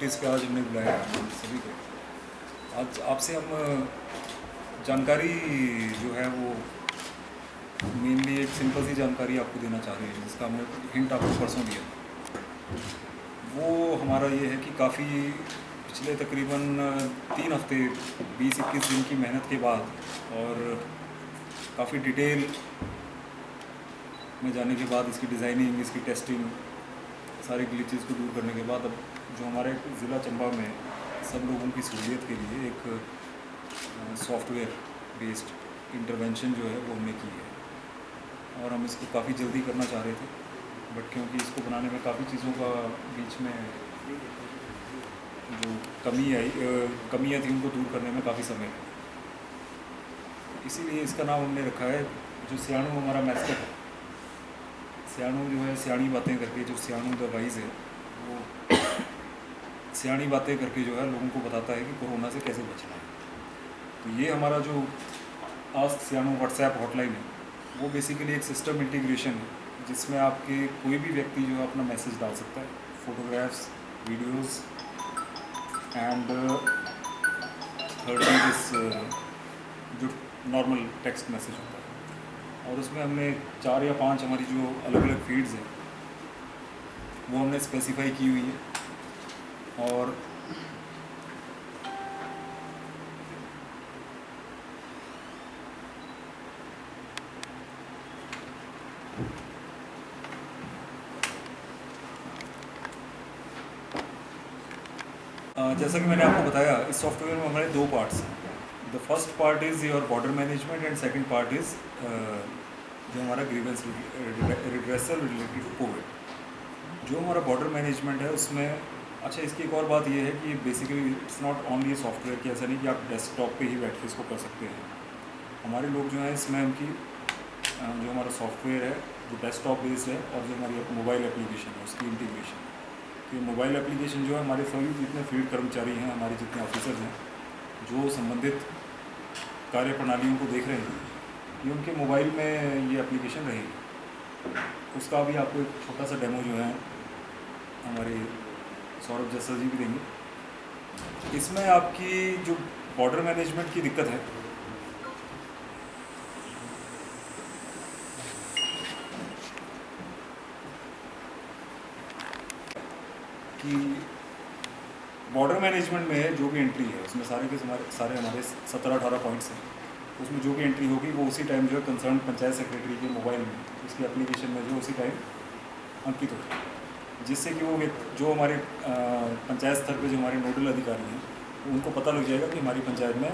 Office पे आज हमने बुलाया है हम सभी को। आज आपसे हम जानकारी जो है वो मेनली एक सिंपल सी जानकारी आपको देना चाह रहे हैं, जिसका हमने हिंट आपको परसों दिया। वो हमारा ये है कि काफ़ी पिछले तकरीबन 3 हफ्ते 20-21 दिन की मेहनत के बाद और काफ़ी डिटेल में जाने के बाद, इसकी डिज़ाइनिंग, इसकी टेस्टिंग, सारे ग्लिचेस को दूर करने के बाद, अब जो हमारे ज़िला चंबा में सब लोगों की सहूलियत के लिए एक सॉफ्टवेयर बेस्ड इंटरवेंशन जो है वो हमने की है। और हम इसको काफ़ी जल्दी करना चाह रहे थे, बट क्योंकि इसको बनाने में काफ़ी चीज़ों का बीच में जो कमियाँ थी उनको दूर करने में काफ़ी समय है। इसीलिए इसका नाम हमने रखा है, जो सियाणु हमारा मैस्कट है, सियाणु जो है सियाणी बातें करके, जो सियाणु द वाइज है वो सियाणी बातें करके जो है लोगों को बताता है कि कोरोना से कैसे बचना है। तो ये हमारा जो आस्क सियाणु व्हाट्सएप हॉटलाइन है, वो बेसिकली एक सिस्टम इंटीग्रेशन है, जिसमें आपके कोई भी व्यक्ति जो है अपना मैसेज डाल सकता है, photographs, videos and third thing जो नॉर्मल टेक्स्ट मैसेज होता है। और उसमें हमने 4 या 5 हमारी जो अलग अलग फीड्स हैं वो हमने स्पेसिफाई की हुई है। और जैसा कि मैंने आपको बताया, इस सॉफ्टवेयर में हमारे 2 पार्ट्स हैं। The first part is your border management and second part is जो हमारा grievance redressal related to Covid. जो हमारा बॉर्डर मैनेजमेंट है उसमें, अच्छा इसकी एक और बात ये है कि basically it's not only software की, ऐसा नहीं कि आप डेस्कटॉप पे ही बैठ के इसको कर सकते हैं। हमारे लोग जो हैं इसमें उनकी जो हमारा सॉफ्टवेयर है वो डेस्कटॉप बेस्ड है, और जो हमारी मोबाइल एप्लीकेशन है उसकी इंटीग्रेशन। तो मोबाइल एप्लीकेशन जो है, हमारे सभी जितने फील्ड कर्मचारी हैं, हमारे जितने ऑफिसर्स हैं जो संबंधित कार्य प्रणालियों को देख रहे हैं, ये उनके मोबाइल में ये एप्लीकेशन रहेगी। उसका भी आपको एक छोटा सा डेमो जो है हमारे सौरभ जस्सर जी भी देंगे। इसमें आपकी जो बॉर्डर मैनेजमेंट की दिक्कत है, कि बॉर्डर मैनेजमेंट में जो भी एंट्री है उसमें सारे हमारे 17-18 पॉइंट्स हैं। उसमें जो भी एंट्री होगी वो उसी टाइम जो है कंसर्न पंचायत सेक्रेटरी के मोबाइल में, उसकी एप्लीकेशन में जो उसी टाइम अंकित होती है, जिससे कि वो जो हमारे पंचायत स्तर पे जो हमारे नोडल अधिकारी हैं उनको पता लग जाएगा कि हमारी पंचायत में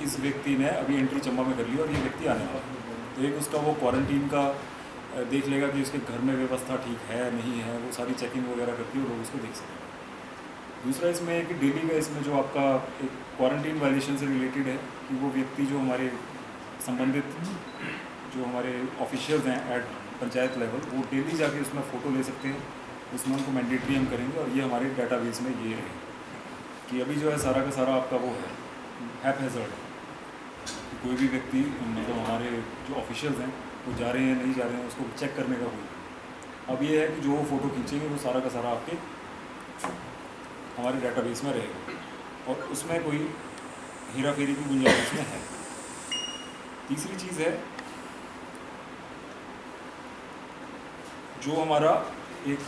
इस व्यक्ति ने अभी एंट्री चंबा में कर ली और ये व्यक्ति आने वाला है। तो एक उसका वो क्वारंटीन का देख लेगा कि उसके घर में व्यवस्था ठीक है नहीं है, वो सारी चेकिंग वगैरह करती है, वो लोग उसको देख सकेंगे। दूसरा इसमें एक डेली का, इसमें जो आपका एक क्वारंटीन वायलेशन से रिलेटेड है कि वो व्यक्ति जो हमारे संबंधित जो हमारे ऑफिशियल्स हैं एट पंचायत लेवल, वो डेली जाके उसमें फ़ोटो ले सकते हैं। उसमें उनको मैंडेटरी हम करेंगे, और ये हमारे डाटाबेस में ये है कि अभी जो है सारा का सारा आपका वो है हैपहैज़र्ड है कि कोई भी व्यक्ति, मतलब हमारे जो ऑफिशियल्स हैं वो जा रहे हैं नहीं जा रहे हैं उसको चेक करने का कोई। अब ये है कि जो वो फ़ोटो खींचेंगे वो सारा का सारा आपके हमारे डाटाबेस में रहेगा, और उसमें कोई हेरा फेरी की गुंजाइश उसमें है। तीसरी चीज़ है जो हमारा एक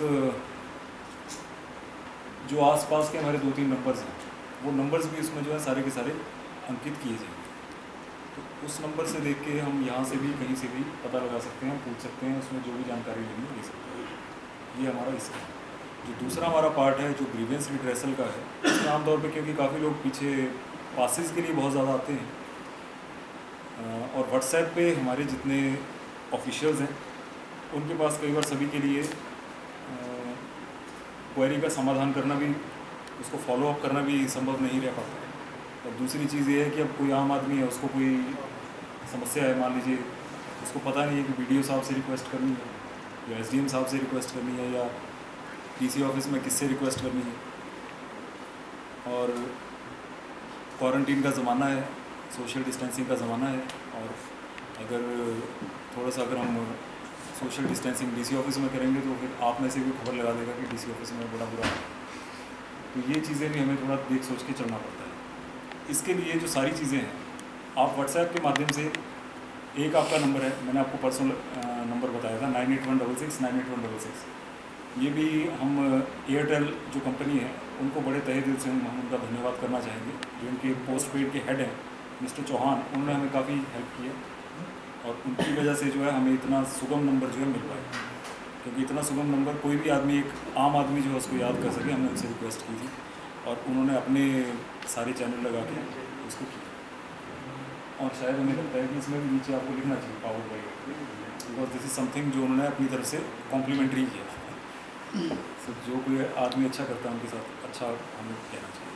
जो आसपास के हमारे 2-3 नंबर्स हैं, वो नंबर्स भी इसमें जो है सारे के सारे अंकित किए जाएंगे। तो उस नंबर से देख के हम यहाँ से भी कहीं से भी पता लगा सकते हैं, पूछ सकते हैं, उसमें जो भी जानकारी लेनी ले सकते हैं। ये हमारा इसका है। जो दूसरा हमारा पार्ट है जो ग्रीवेंस रिड्रेसल का है, इसमें आमतौर पे क्योंकि काफ़ी लोग पीछे पासिस के लिए बहुत ज़्यादा आते हैं, और व्हाट्सएप पे हमारे जितने ऑफिशियल्स हैं उनके पास कई बार सभी के लिए क्वेरी का समाधान करना भी, उसको फॉलो अप करना भी संभव नहीं रह पाता है। और दूसरी चीज़ ये है कि अब कोई आम आदमी है, उसको कोई समस्या है, मान लीजिए उसको पता नहीं है कि BDO साहब से रिक्वेस्ट करनी है या SDM साहब से रिक्वेस्ट करनी है या DC ऑफिस में किससे रिक्वेस्ट करनी है। और क्वारंटीन का ज़माना है, सोशल डिस्टेंसिंग का ज़माना है, और अगर थोड़ा सा अगर हम सोशल डिस्टेंसिंग DC ऑफिस में करेंगे तो फिर आप में से भी खबर लगा देगा कि DC ऑफिस में बड़ा बुरा है। तो ये चीज़ें भी हमें थोड़ा देख सोच के चलना पड़ता है। इसके लिए जो सारी चीज़ें हैं, आप व्हाट्सएप के माध्यम से, एक आपका नंबर है, मैंने आपको पर्सनल नंबर बताया था 9816698166। ये भी हम एयरटेल जो कंपनी है उनको बड़े तहे दिल से हम उनका धन्यवाद करना चाहेंगे। जो उनके पोस्ट पेड के हेड हैं मिस्टर चौहान, उन्होंने हमें काफ़ी हेल्प की है और उनकी वजह से जो है हमें इतना सुगम नंबर जो है मिल पाया। क्योंकि इतना सुगम नंबर कोई भी आदमी, एक आम आदमी जो है उसको याद कर सके, हमने उनसे रिक्वेस्ट की थी और उन्होंने अपने सारे चैनल लगा के उसको किया। और शायद हमें लगता है कि इसमें भी नीचे आपको लिखना चाहिए power by, because this is something जो उन्होंने अपनी तरफ से कॉम्प्लीमेंट्री किया। तो जो कोई आदमी अच्छा करता है उनके साथ अच्छा हमें कहना चाहिए।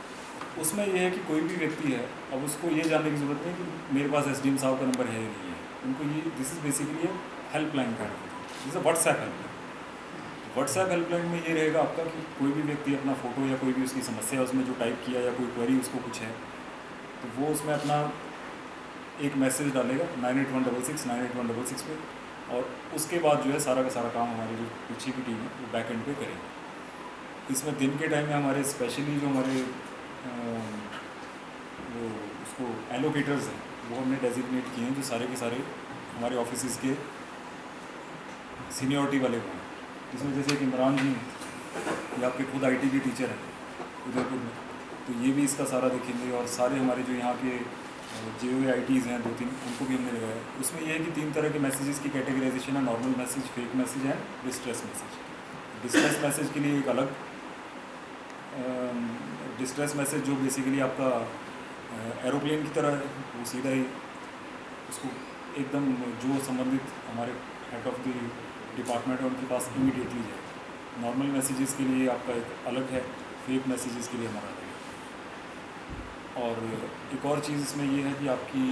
उसमें यह है कि कोई भी व्यक्ति है, अब उसको ये जानने की ज़रूरत नहीं कि मेरे पास SDM साहब का नंबर है या नहीं है। उनको ये, this is basically A helpline का, जैसे व्हाट्सएप हेल्पलाइन। व्हाट्सएप हेल्पलाइन में ये रहेगा आपका कि कोई भी व्यक्ति अपना फ़ोटो या कोई भी उसकी समस्या है उसमें जो टाइप किया या कोई क्वेरी उसको कुछ है, तो वो उसमें अपना एक मैसेज डालेगा 9816698166 पे, और उसके बाद जो है सारा का सारा काम हमारी जो पीछे की टीम है वो बैक एंड पे करेगी। इसमें दिन के टाइम में हमारे स्पेशली जो हमारे वो उसको एलोकेटर्स हैं वो हमने डेजिग्नेट किए हैं, जो सारे के सारे हमारे ऑफिस के सीनियरिटी वाले को हैं। इसमें जैसे कि इमरान जी ये आपके खुद IT के टीचर हैं उदयपुर में, तो ये भी इसका सारा देखेंगे। और सारे हमारे जो यहाँ के JOAITs हैं 2-3, उनको भी हमने लगाया। उसमें यह है कि 3 तरह के मैसेजेस की कैटेगराइजेशन है, normal message, fake message and distress message. Distress message के लिए एक अलग डिस्ट्रेस मैसेज जो बेसिकली आपका एरोप्लेन की तरह है, वो सीधा ही उसको एकदम जो संबंधित हमारे हेड ऑफ द डिपार्टमेंट है उनके पास इमीडिएटली जाए। नॉर्मल मैसेजेस के लिए आपका एक अलग है, फेक मैसेजेस के लिए हमारा अलग है। और एक और चीज़ इसमें ये है कि आपकी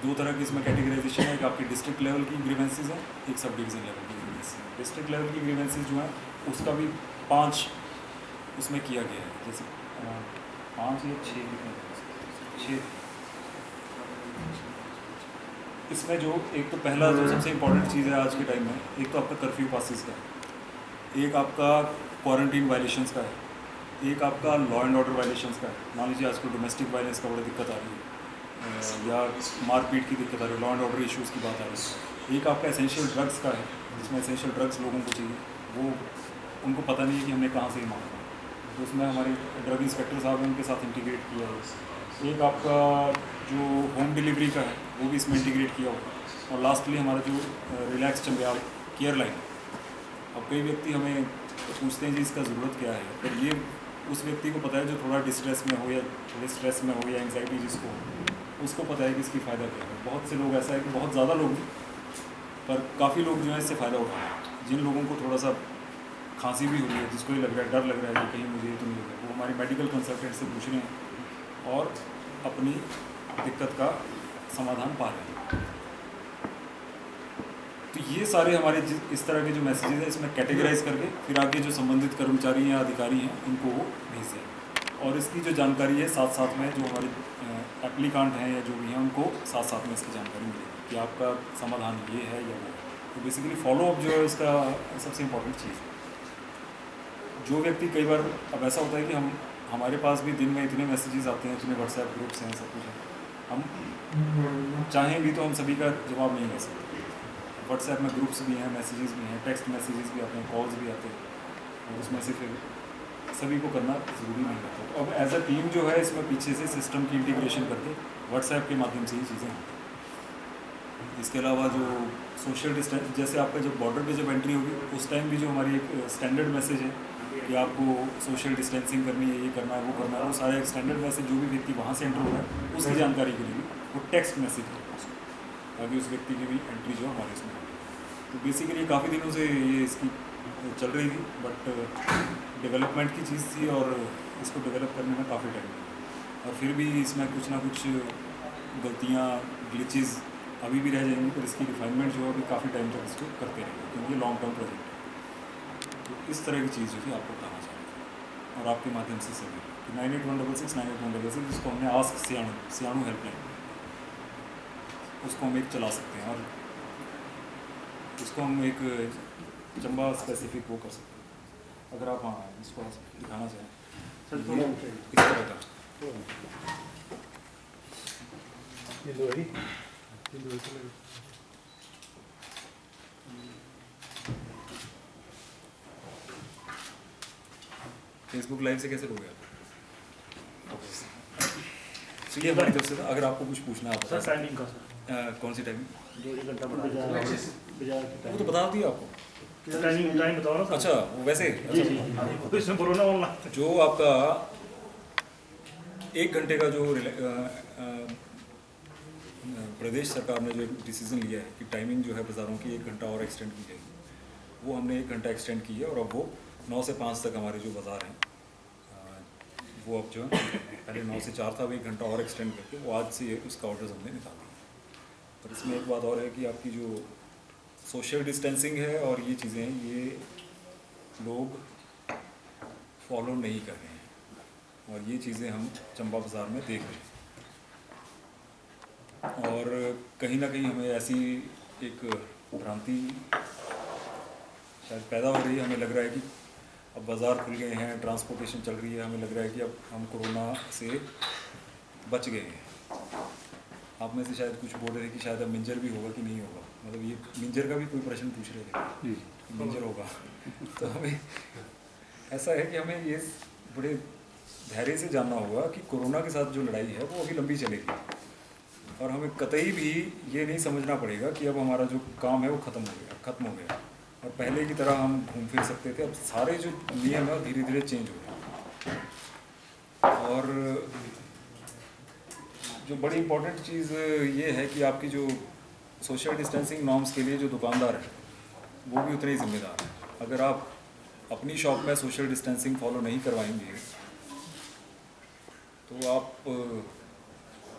2 तरह की इसमें कैटेगराइजेशन है। एक आपकी डिस्ट्रिक्ट लेवल की ग्रीवेंसेज है, एक सब डिवीज़न लेवल की ग्रीवेंसेज। डिस्ट्रिक्ट लेवल की ग्रीवेंसेज जो है उसका भी 5 उसमें किया गया है, जैसे 5 या 6 इसमें जो एक तो पहला जो सबसे इम्पोर्टेंट चीज़ है आज के टाइम में, एक तो आपका कर्फ्यू पासिस का है, एक आपका क्वारंटीन वायलेशंस का है, एक आपका लॉ एंड ऑर्डर वायलेशंस का है। मान लीजिए आजकल डोमेस्टिक वायलेंस का बड़ी दिक्कत आ रही है या मारपीट की दिक्कत आ रही है, लॉ एंड ऑर्डर इश्यूज़ की बात आ रही है। एक आपका एसेंशियल ड्रग्स का है, जिसमें एसेंशियल ड्रग्स लोगों को चाहिए, वो उनको पता नहीं है कि हमने कहाँ से ही मांगा, तो उसमें हमारे ड्रग इंस्पेक्टर साहब ने उनके साथ इंटीग्रेट किया है। एक आपका जो होम डिलीवरी का है वो भी इसमें इंटीग्रेट किया होगा। और लास्टली हमारा जो रिलैक्स चंबयाल केयर लाइन। अब कई व्यक्ति हमें पूछते हैं जी इसका ज़रूरत क्या है, पर ये उस व्यक्ति को पता है जो थोड़ा डिस्ट्रेस में हो या थोड़े स्ट्रेस में हो या एंग्जाइटी जिसको हो, उसको पता है कि इसकी फ़ायदा क्या है। बहुत से लोग ऐसा है कि बहुत ज़्यादा लोग, पर काफ़ी लोग जो है इससे फ़ायदा उठा रहे हैं। जिन लोगों को थोड़ा सा खांसी भी हो रही है, जिसको ये लग रहा है, डर लग रहा है कि कहीं मुझे तो नहीं होगा, वो हमारे मेडिकल कंसल्टेंट से पूछ रहे हैं और अपनी दिक्कत का समाधान पा रहे हैं। तो ये सारे हमारे इस तरह के जो मैसेजेस हैं इसमें कैटेगराइज करके फिर आगे जो संबंधित कर्मचारी या अधिकारी हैं उनको वो भेज दें। और इसकी जो जानकारी है साथ साथ में जो हमारे एप्लीकांट हैं या जो भी हैं उनको साथ साथ में इसकी जानकारी मिलेगी कि आपका समाधान ये है या वो है। तो बेसिकली फॉलोअप जो है इसका सबसे इम्पोर्टेंट चीज़ है। जो व्यक्ति कई बार अब ऐसा होता है कि हमारे पास भी दिन में इतने मैसेजेस आते हैं, इतने व्हाट्सएप ग्रुप्स हैं, सब कुछ है, हम चाहें भी तो हम सभी का जवाब नहीं दे सकते। व्हाट्सएप में ग्रुप्स भी हैं, मैसेजेस भी हैं, टेक्स्ट मैसेजेस भी आते हैं, कॉल्स भी आते हैं, और उसमें से फिर सभी को करना ज़रूरी नहीं होता। तो अब एज अ टीम जो है इसमें पीछे से सिस्टम की इंटीग्रेशन करके व्हाट्सएप के माध्यम से ही चीज़ें होती हैं। इसके अलावा जो सोशल डिस्टेंस, जैसे आपका जब बॉर्डर पे जब एंट्री होगी उस टाइम भी जो हमारी एक स्टैंडर्ड मैसेज है कि आपको सोशल डिस्टेंसिंग करनी है, ये करना है, वो करना है, वो सारा एक स्टैंडर्ड मैसेज जो भी व्यक्ति वहाँ से एंटर हो रहा है उसकी जानकारी के लिए वो टेक्स्ट मैसेज है ताकि उस व्यक्ति की भी एंट्री जो हमारे इसमें हो। तो बेसिकली काफ़ी दिनों से ये इसकी चल रही थी, बट डेवलपमेंट की चीज़ थी और इसको डेवलप करने में काफ़ी टाइम लगा। और फिर भी इसमें कुछ ना कुछ गलतियाँ, ग्लिचेस अभी भी रह जाएंगी, पर इसकी रिफाइनमेंट जो है अभी काफ़ी टाइम तक इसको करते रहेंगे क्योंकि ये लॉन्ग टर्म प्रोजेक्ट है। तो इस तरह की चीज़ जो थी आपको बताना चाहिए और आपके माध्यम से सभी 9816698166 जिसको हमने आस्क सियाणु हेल्पलाइन, उसको हम एक चला सकते हैं और इसको हम एक चंबा स्पेसिफिक वो कर सकते हैं। अगर आप हाँ इसको दिखाना चाहें। इस तरह का। फेसबुक लाइव से कैसे लोगे आप? चलिए हमारी तरफ से था। अगर आपको कुछ पूछना है आप सर टाइमिंग का सर कौन सी टाइमिंग? जो 1 घंटा बढ़ा वो तो बता दिया आपको। टाइम बताओ ना सर। अच्छा वो वैसे जी जी तो इसमें बोलो ना ऑनलाइन जो आपका 1 घंटे का जो प्रदेश सरकार ने जो डिसीजन लिया है कि टाइमिंग जो है बाज़ारों की 1 घंटा और एक्सटेंड की जाएगी, वो हमने 1 घंटा एक्सटेंड की है और अब वो 9 से 5 तक हमारे जो बाज़ार हैं वो अब जो है पहले 9 से 4 था, अब 1 घंटा और एक्सटेंड करके वो आज से उसका ऑर्डर हमने निकाल दिया। और इसमें एक बात और है कि आपकी जो सोशल डिस्टेंसिंग है और ये चीज़ें ये लोग फॉलो नहीं कर रहे हैं और ये चीज़ें हम चंबा बाज़ार में देख रहे हैं। और कहीं ना कहीं हमें ऐसी एक भ्रांति शायद पैदा हो रही है, हमें लग रहा है कि अब बाज़ार खुल गए हैं, ट्रांसपोर्टेशन चल रही है, हमें लग रहा है कि अब हम कोरोना से बच गए हैं। आप में से शायद कुछ बोल रहे थे कि शायद अब मिंजर भी होगा कि नहीं होगा, मतलब ये मिंजर का भी कोई प्रश्न पूछ रहे थे कि मिंजर होगा। तो हमें ऐसा है कि हमें ये बड़े धैर्य से जानना होगा कि कोरोना के साथ जो लड़ाई है वो अभी लंबी चलेगी और हमें कतई भी ये नहीं समझना पड़ेगा कि अब हमारा जो काम है वो ख़त्म हो गया और पहले की तरह हम घूम फिर सकते थे। अब सारे जो नियम है धीरे धीरे चेंज हो रहे हैं। और जो बड़ी इम्पोर्टेंट चीज़ ये है कि आपकी जो सोशल डिस्टेंसिंग नॉर्म्स के लिए जो दुकानदार है वो भी उतने ही जिम्मेदार हैं। अगर आप अपनी शॉप में सोशल डिस्टेंसिंग फॉलो नहीं करवाएंगे तो आप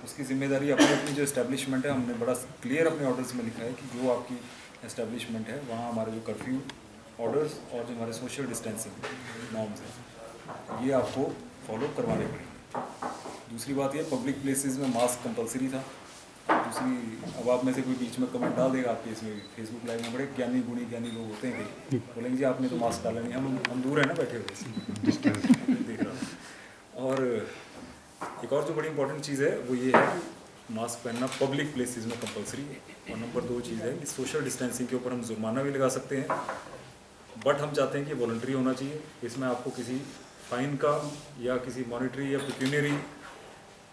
उसकी ज़िम्मेदारी अपनी जो इस्टेब्लिशमेंट है, हमने बड़ा क्लियर अपने ऑर्डर्स में लिखा है कि जो आपकी इस्टेब्लिशमेंट है वहाँ हमारे जो कर्फ्यू ऑर्डर्स और जो हमारे सोशल डिस्टेंसिंग नॉर्म्स हैं ये आपको फॉलो करवाने पड़ेंगे। दूसरी बात ये पब्लिक प्लेसेस में मास्क कंपलसरी था। दूसरी अब आप में से कोई बीच में कमेंट डाल देगा आपके इसमें फेसबुक लाइव में, बड़े ज्ञानी लोग होते हैं कई, बोलेंगे जी आपने तो मास्क डाला नहीं, हम दूर है ना बैठे हुए देख रहा। और एक और जो बड़ी इंपॉर्टेंट चीज़ है वो ये है कि मास्क पहनना पब्लिक प्लेसेस में कंपलसरी है। और नंबर 2 चीज़ है कि सोशल डिस्टेंसिंग के ऊपर हम जुर्माना भी लगा सकते हैं, बट हम चाहते हैं कि वॉलंटरी होना चाहिए। इसमें आपको किसी फाइन का या किसी मॉनिटरी या पिक्यूनरी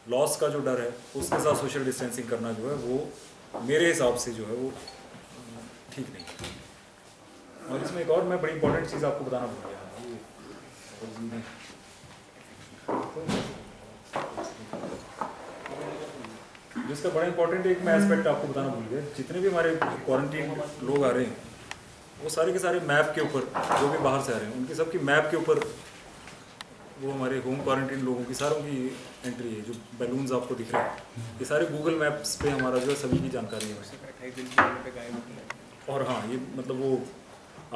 लॉस का जो डर है उसके साथ सोशल डिस्टेंसिंग करना जो है वो मेरे हिसाब से जो है वो ठीक नहीं है। और इसमें एक और मैं बड़ी इंपॉर्टेंट चीज़ आपको बताना भूल गया, जिसका बड़ा इंपॉर्टेंट एक मैं एस्पेक्ट आपको बताना भूल गया। जितने भी हमारे क्वारंटीन लोग आ रहे हैं वो सारे के सारे मैप के ऊपर, जो भी बाहर से आ रहे हैं उनकी सबकी मैप के ऊपर वो हमारे होम क्वारंटीन लोगों की सारों की एंट्री है। जो बैलून्स आपको दिख रहे हैं ये सारे गूगल मैप्स पे हमारा जो है सभी की जानकारी है। और हाँ ये मतलब वो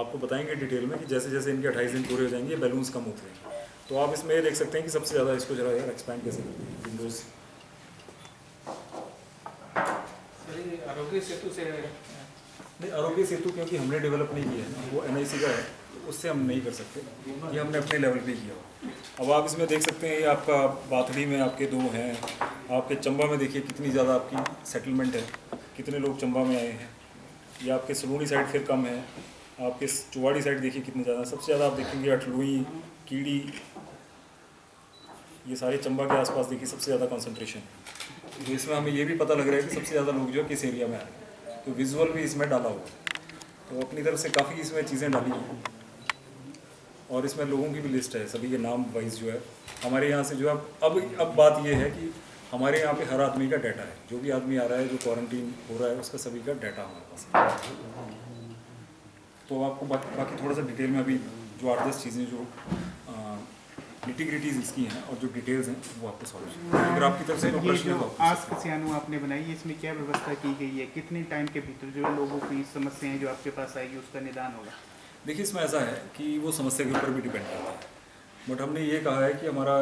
आपको बताएंगे डिटेल में कि जैसे जैसे इनके 28 दिन पूरे हो जाएंगे बैलून्स कम होते हैं। तो आप इसमें देख सकते हैं कि सबसे ज़्यादा इसको जरा यार एक्सपैंड कैसे करते हैं विंडोज़। आरोग्य सेतु से नहीं, आरोग्य सेतु क्योंकि हमने डेवलप नहीं किया है ना, वो NIC का है, उससे हम नहीं कर सकते, ये हमने अपने लेवल पे किया हो। अब आप इसमें देख सकते हैं ये आपका बाथड़ी में आपके 2 हैं, आपके चंबा में देखिए कितनी ज़्यादा आपकी सेटलमेंट है, कितने लोग चंबा में आए हैं। ये आपके सलूनी साइड फिर कम है, आपके चुवाड़ी साइड देखिए कितने ज़्यादा। सबसे ज़्यादा आप देखेंगे अटलुई, कीड़ी, ये सारे चंबा के आसपास देखिए सबसे ज़्यादा कॉन्सेंट्रेशन है। तो इसमें हमें ये भी पता लग रहा है कि सबसे ज़्यादा लोग जो है किस एरिया में आ रहे हैं। तो विजुअल भी इसमें डाला हुआ है, तो अपनी तरफ से काफ़ी इसमें चीज़ें डाली हैं और इसमें लोगों की भी लिस्ट है, सभी के नाम वाइज जो है हमारे यहाँ से जो है। अब बात ये है कि हमारे यहाँ पे हर आदमी का डाटा है, जो भी आदमी आ रहा है जो क्वारंटीन हो रहा है उसका सभी का डाटा हमारे पास है। तो आपको बाकी थोड़ा सा डिटेल में अभी जो 8-10 चीज़ें जो निटिग्रिटीज़ इसकी हैं और जो डिटेल्स हैं वो आपको सॉल्व अगर आपकी तरफ से कोई प्रश्न है तो आस्क सियानो आपने बनाई है, इसमें क्या व्यवस्था की गई है, कितने टाइम के भीतर जो लोगों की समस्याएं जो आपके पास आएगी उसका निदान होगा? देखिए इसमें ऐसा है कि वो समस्या के ऊपर भी डिपेंड करता है, बट हमने ये कहा है कि हमारा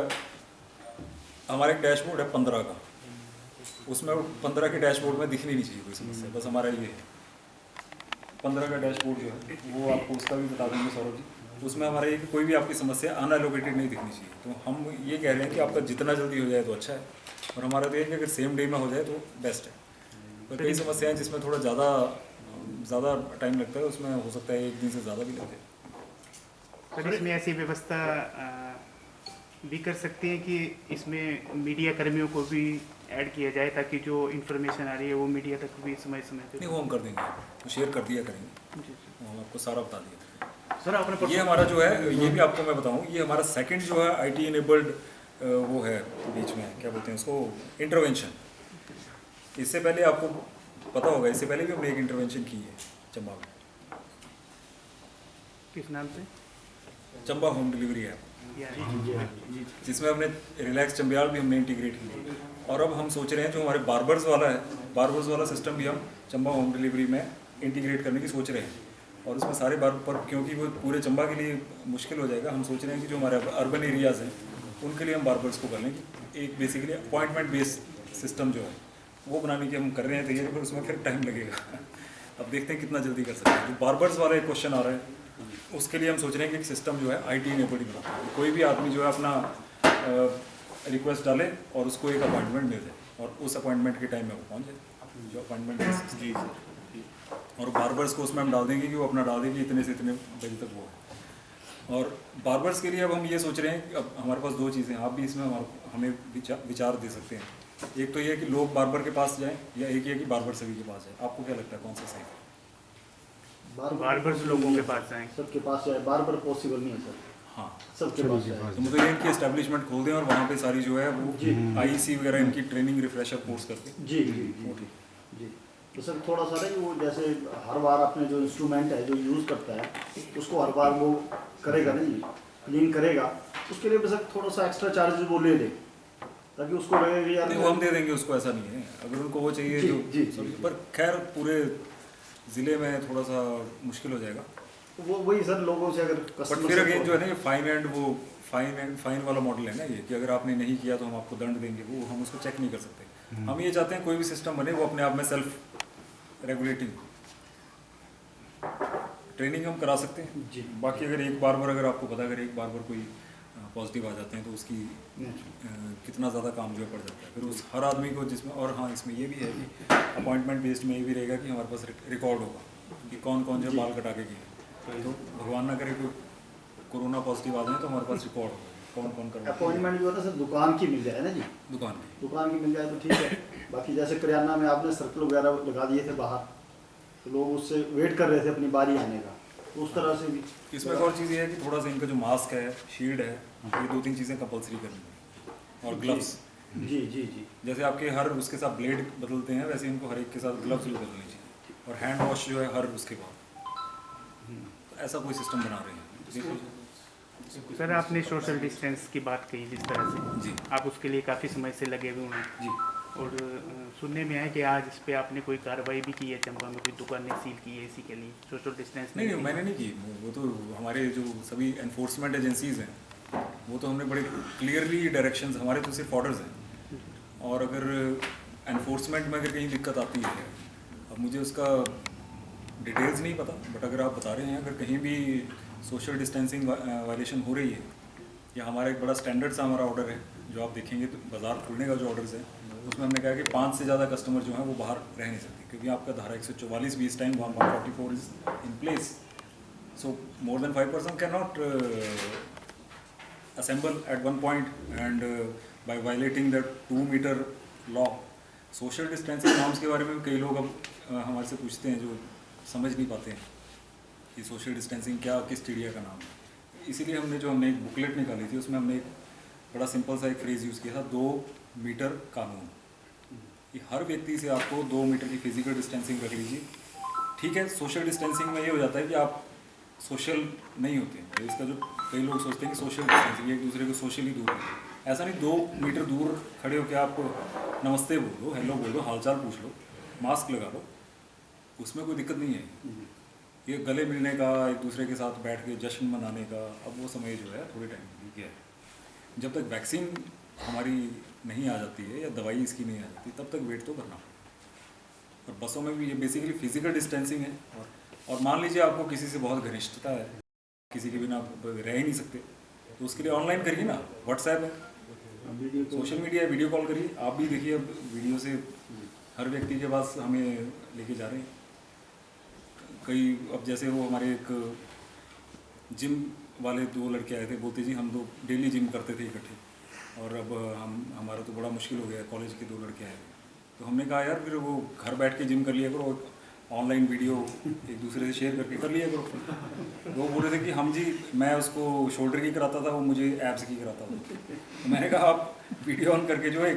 एक डैशबोर्ड है 15 का, उसमें 15 के डैशबोर्ड में दिखनी नहीं चाहिए कोई समस्या, बस हमारा ये है 15 का डैशबोर्ड जो है वो आपको उसका भी बता देंगे सौरभ जी। उसमें हमारा ये कि कोई भी आपकी समस्या अनएलोकेटेड नहीं दिखनी चाहिए। तो हम ये कह रहे हैं कि आपका जितना जल्दी हो जाए तो अच्छा है, और हमारा तो ये है कि अगर सेम डे में हो जाए तो बेस्ट है। पर कई समस्याएं जिसमें थोड़ा ज़्यादा टाइम लगता है, उसमें हो सकता है 1 दिन से ज़्यादा भी लग जाए। सर इसमें ऐसी व्यवस्था भी कर सकते हैं कि इसमें मीडिया कर्मियों को भी ऐड किया जाए, ताकि जो इन्फॉर्मेशन आ रही है वो मीडिया तक भी समय समय पे। नहीं, वो हम कर देंगे, वो शेयर कर दिया करेंगे, जी वो हम आपको सारा बता दिया। सर आपने ये हमारा जो है, ये भी आपको मैं बताऊँ, ये हमारा सेकंड जो है IT इनेबल्ड वो है बीच में, क्या बोलते हैं उसको, इंटरवेंशन। इससे पहले आपको पता होगा, इससे पहले भी हमने एक इंटरवेंशन की है चंबा में, किस नाम से? चंबा होम डिलीवरी ऐप, जी जिसमें हमने रिलैक्स चंबियाल भी हमने इंटीग्रेट की। और अब हम सोच रहे हैं जो हमारे बार्बर्स वाला है, बार्बर्स वाला सिस्टम भी हम चंबा होम डिलीवरी में इंटीग्रेट करने की सोच रहे हैं। और उसमें सारे पर क्योंकि वो पूरे चंबा के लिए मुश्किल हो जाएगा, हम सोच रहे हैं कि जो हमारे अर्बन एरियाज़ हैं उनके लिए हम बार्बर्स को कर लें कि एक बेसिकली अपॉइंटमेंट बेस्ड सिस्टम जो है वो बनाने की हम कर रहे हैं तैयारी, पर उसमें फिर टाइम लगेगा। अब देखते हैं कितना जल्दी कर सकते हैं। जो बार्बर्स वाला एक क्वेश्चन आ रहा है, उसके लिए हम सोच रहे हैं कि एक सिस्टम जो है IT इनेबल्ड बनाते हैं, कोई भी आदमी जो है अपना रिक्वेस्ट डाले और उसको एक अपॉइंटमेंट मिल जाए और उस अपॉइंटमेंट के टाइम में वो पहुंच जाए, जो अपॉइंटमेंट जी। और बार्बर्स को उसमें हम डाल देंगे कि वो अपना डाल देंगे इतने से इतने बजे तक वो है। और बार्बर्स के लिए अब हम ये सोच रहे हैं कि अब हमारे पास 2 चीज़ें, आप भी इसमें हमें विचार दे सकते हैं। एक तो ये है कि लोग बार्बर के पास जाएं, या एक ये है कि बार्बर सभी के पास जाए। आपको क्या लगता है कौन सा सही है? बार्बर्स लोगों के पास जाएं, सबके पास जाए, बार्बर पॉसिबल नहीं है सर, हाँ, सबके पास जाए। तो मतलब ये इनकी एस्टेब्लिशमेंट खोल दें और वहाँ पे सारी जो है वो IEC वगैरह इनकी ट्रेनिंग रिफ्रेशर कोर्स करके जी जी वो जी ठीक। जी। तो सर थोड़ा सा ना कि वो जैसे हर बार अपने जो इंस्ट्रूमेंट है जो यूज़ करता है उसको हर बार वो करेगा ना जी, क्लीन करेगा, उसके लिए बस थोड़ा सा एक्स्ट्रा चार्जेस वो ले ले, ताकि उसको लगे कि यार नहीं, वो हम दे देंगे उसको, ऐसा नहीं है। अगर उनको वो चाहिए जी, जो जी, जी। पर खैर पूरे ज़िले में थोड़ा सा मुश्किल हो जाएगा। वो वही सर लोगों से अगर बट फिर अगेन जो है ना, ये फाइन वाला मॉडल है ना ये, कि अगर आपने नहीं किया तो हम आपको दंड देंगे, वो हम उसको चेक नहीं कर सकते। हम ये चाहते हैं कोई भी सिस्टम बने वो अपने आप में सेल्फ रेगुलेटिंग, ट्रेनिंग हम करा सकते हैं जी। बाकी अगर एक बार अगर आपको पता, अगर एक बार कोई पॉजिटिव आ जाते हैं तो उसकी कितना ज़्यादा काम जो है पड़ जाता है फिर उस हर आदमी को, जिसमें और हाँ इसमें ये भी है कि अपॉइंटमेंट बेस्ड में ये भी रहेगा कि हमारे पास रिकॉर्ड होगा कि कौन कौन जो बाल कटा के गए। तो भगवान ना करे कोई कोरोना पॉजिटिव आ जाए तो हमारे पास रिकॉर्ड होगा कौन कौन करवा। अपॉइंटमेंट जो होता है सर दुकान की मिल जाए ना जी, दुकान की मिल जाए तो ठीक है। बाकी जैसे करियाना में आपने सर्कल वगैरह लगा दिए थे बाहर, तो लोग उससे वेट कर रहे थे अपनी बारी आने का, तो उस तरह से भी। इसमें एक और चीज़ ये है कि थोड़ा सा इनका जो मास्क है, शील्ड है, ये 2-3 चीज़ें कंपलसरी करनी है। और ग्लव्स, जी जी जी जैसे आपके हर उसके साथ ब्लेड बदलते हैं वैसे इनको हर एक के साथ ग्लव्स भी बदलने चाहिए। और हैंड वॉश जो है हर उसके बाद, तो ऐसा कोई सिस्टम बना रहे हैं। सर आपने सोशल डिस्टेंस की बात कही जिस तरह से, जी आप उसके लिए काफ़ी समय से लगे हुए हैं, जी। और सुनने में आया कि आज इस पे आपने कोई कार्रवाई भी की है, चंबा में कोई दुकानें सील की है इसी के लिए सोशल डिस्टेंस नहीं मैंने नहीं की, वो तो हमारे जो सभी एनफोर्समेंट एजेंसीज हैं वो तो हमने बड़े क्लियरली डायरेक्शंस, हमारे तो सिर्फ ऑर्डर्स हैं। और अगर एनफोर्समेंट में अगर कहीं दिक्कत आती है, अब मुझे उसका डिटेल्स नहीं पता, बट अगर आप बता रहे हैं अगर कहीं भी सोशल डिस्टेंसिंग वायलेशन हो रही है, या हमारा एक बड़ा स्टैंडर्ड सा हमारा ऑर्डर है जो आप देखेंगे तो बाज़ार खुलने का जो ऑर्डर्स है उसमें हमने कहा कि 5 से ज़्यादा कस्टमर जो हैं वो बाहर रह नहीं सकते, क्योंकि आपका धारा 144 भी इस time 144 is in place, so more than 5 person can not assemble at one point and by violating the 2 meter law। Social distancing norms के बारे में भी कई लोग अब हमारे से पूछते हैं जो समझ नहीं पाते हैं कि सोशल डिस्टेंसिंग क्या, किस चिड़िया का नाम है। इसीलिए हमने एक बुकलेट निकाली थी, उसमें हमने एक बड़ा सिंपल सा एक फ्रेज़ यूज़ किया था, 2 मीटर कानून। कि हर व्यक्ति से आपको 2 मीटर की फिजिकल डिस्टेंसिंग रख लीजिए। ठीक है, सोशल डिस्टेंसिंग में ये हो जाता है कि आप सोशल नहीं होते हैं, तो इसका जो कई लोग सोचते हैं कि सोशल डिस्टेंसिंग एक दूसरे को सोशली दूर है, ऐसा नहीं। 2 मीटर दूर खड़े होकर आप नमस्ते बोलो, हेलो बोलो, हालचाल पूछ लो, मास्क लगा लो, उसमें कोई दिक्कत नहीं है। ये गले मिलने का, एक दूसरे के साथ बैठ के जश्न मनाने का, अब वो समय जो है थोड़े टाइम में गया है। जब तक वैक्सीन हमारी नहीं आ जाती है या दवाई इसकी नहीं आ जाती तब तक वेट तो करना। और बसों में भी ये बेसिकली फिजिकल डिस्टेंसिंग है। और मान लीजिए आपको किसी से बहुत घनिष्ठता है किसी के बिना रह ही नहीं सकते, तो उसके लिए ऑनलाइन करिए ना, व्हाट्सएप है, वीडियो को सोशल मीडिया है, वीडियो कॉल करिए। आप भी देखिए अब वीडियो से हर व्यक्ति के पास हमें लेके जा रहे हैं। कई अब जैसे वो हमारे एक जिम वाले 2 लड़के आए थे, बोलते जी हम तो डेली जिम करते थे इकट्ठे, और अब हमारा तो बड़ा मुश्किल हो गया, कॉलेज के 2 लड़के आए थे। तो हमने कहा यार फिर वो घर बैठ के जिम कर लिया करो, ऑनलाइन वीडियो एक दूसरे से शेयर करके कर लिया करो। तो वो बोल रहे थे कि हम जी, मैं उसको शोल्डर की कराता था, वो मुझे एब्स की कराता था। तो मैंने कहा आप वीडियो ऑन करके जो है,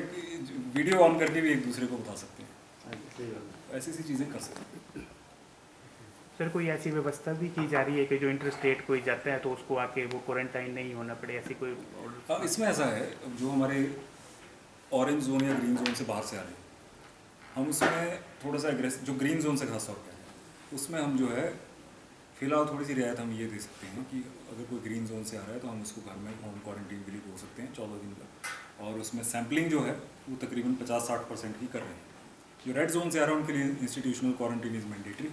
वीडियो ऑन करके भी एक दूसरे को बता सकते हैं, सही बात है। ऐसी चीज़ें कर सकते हैं। सर कोई ऐसी व्यवस्था भी की जा रही है कि जो इंटर स्टेट कोई जाता है तो उसको आके वो क्वारंटाइन नहीं होना पड़े, ऐसी कोई अब इसमें ऐसा है, जो हमारे ऑरेंज जोन या ग्रीन जोन से बाहर से आ रहे हैं, हम उसमें थोड़ा सा एग्रेसिव, जो ग्रीन जोन से खास तौर पर है, उसमें हम जो है फ़िलहाल थोड़ी सी रियायत हम ये दे सकते हैं कि अगर कोई ग्रीन जोन से आ रहा है तो हम उसको घर में होम क्वारंटीन के लिए बोल सकते हैं 14 दिन का, और उसमें सैम्पलिंग जो है वो तकरीबन 50-60% की कर रहे हैं। जो रेड जोन से आ रहा है उनके लिए इंस्टीट्यूशनल क्वारंटीन इज़ मैंडेटरी।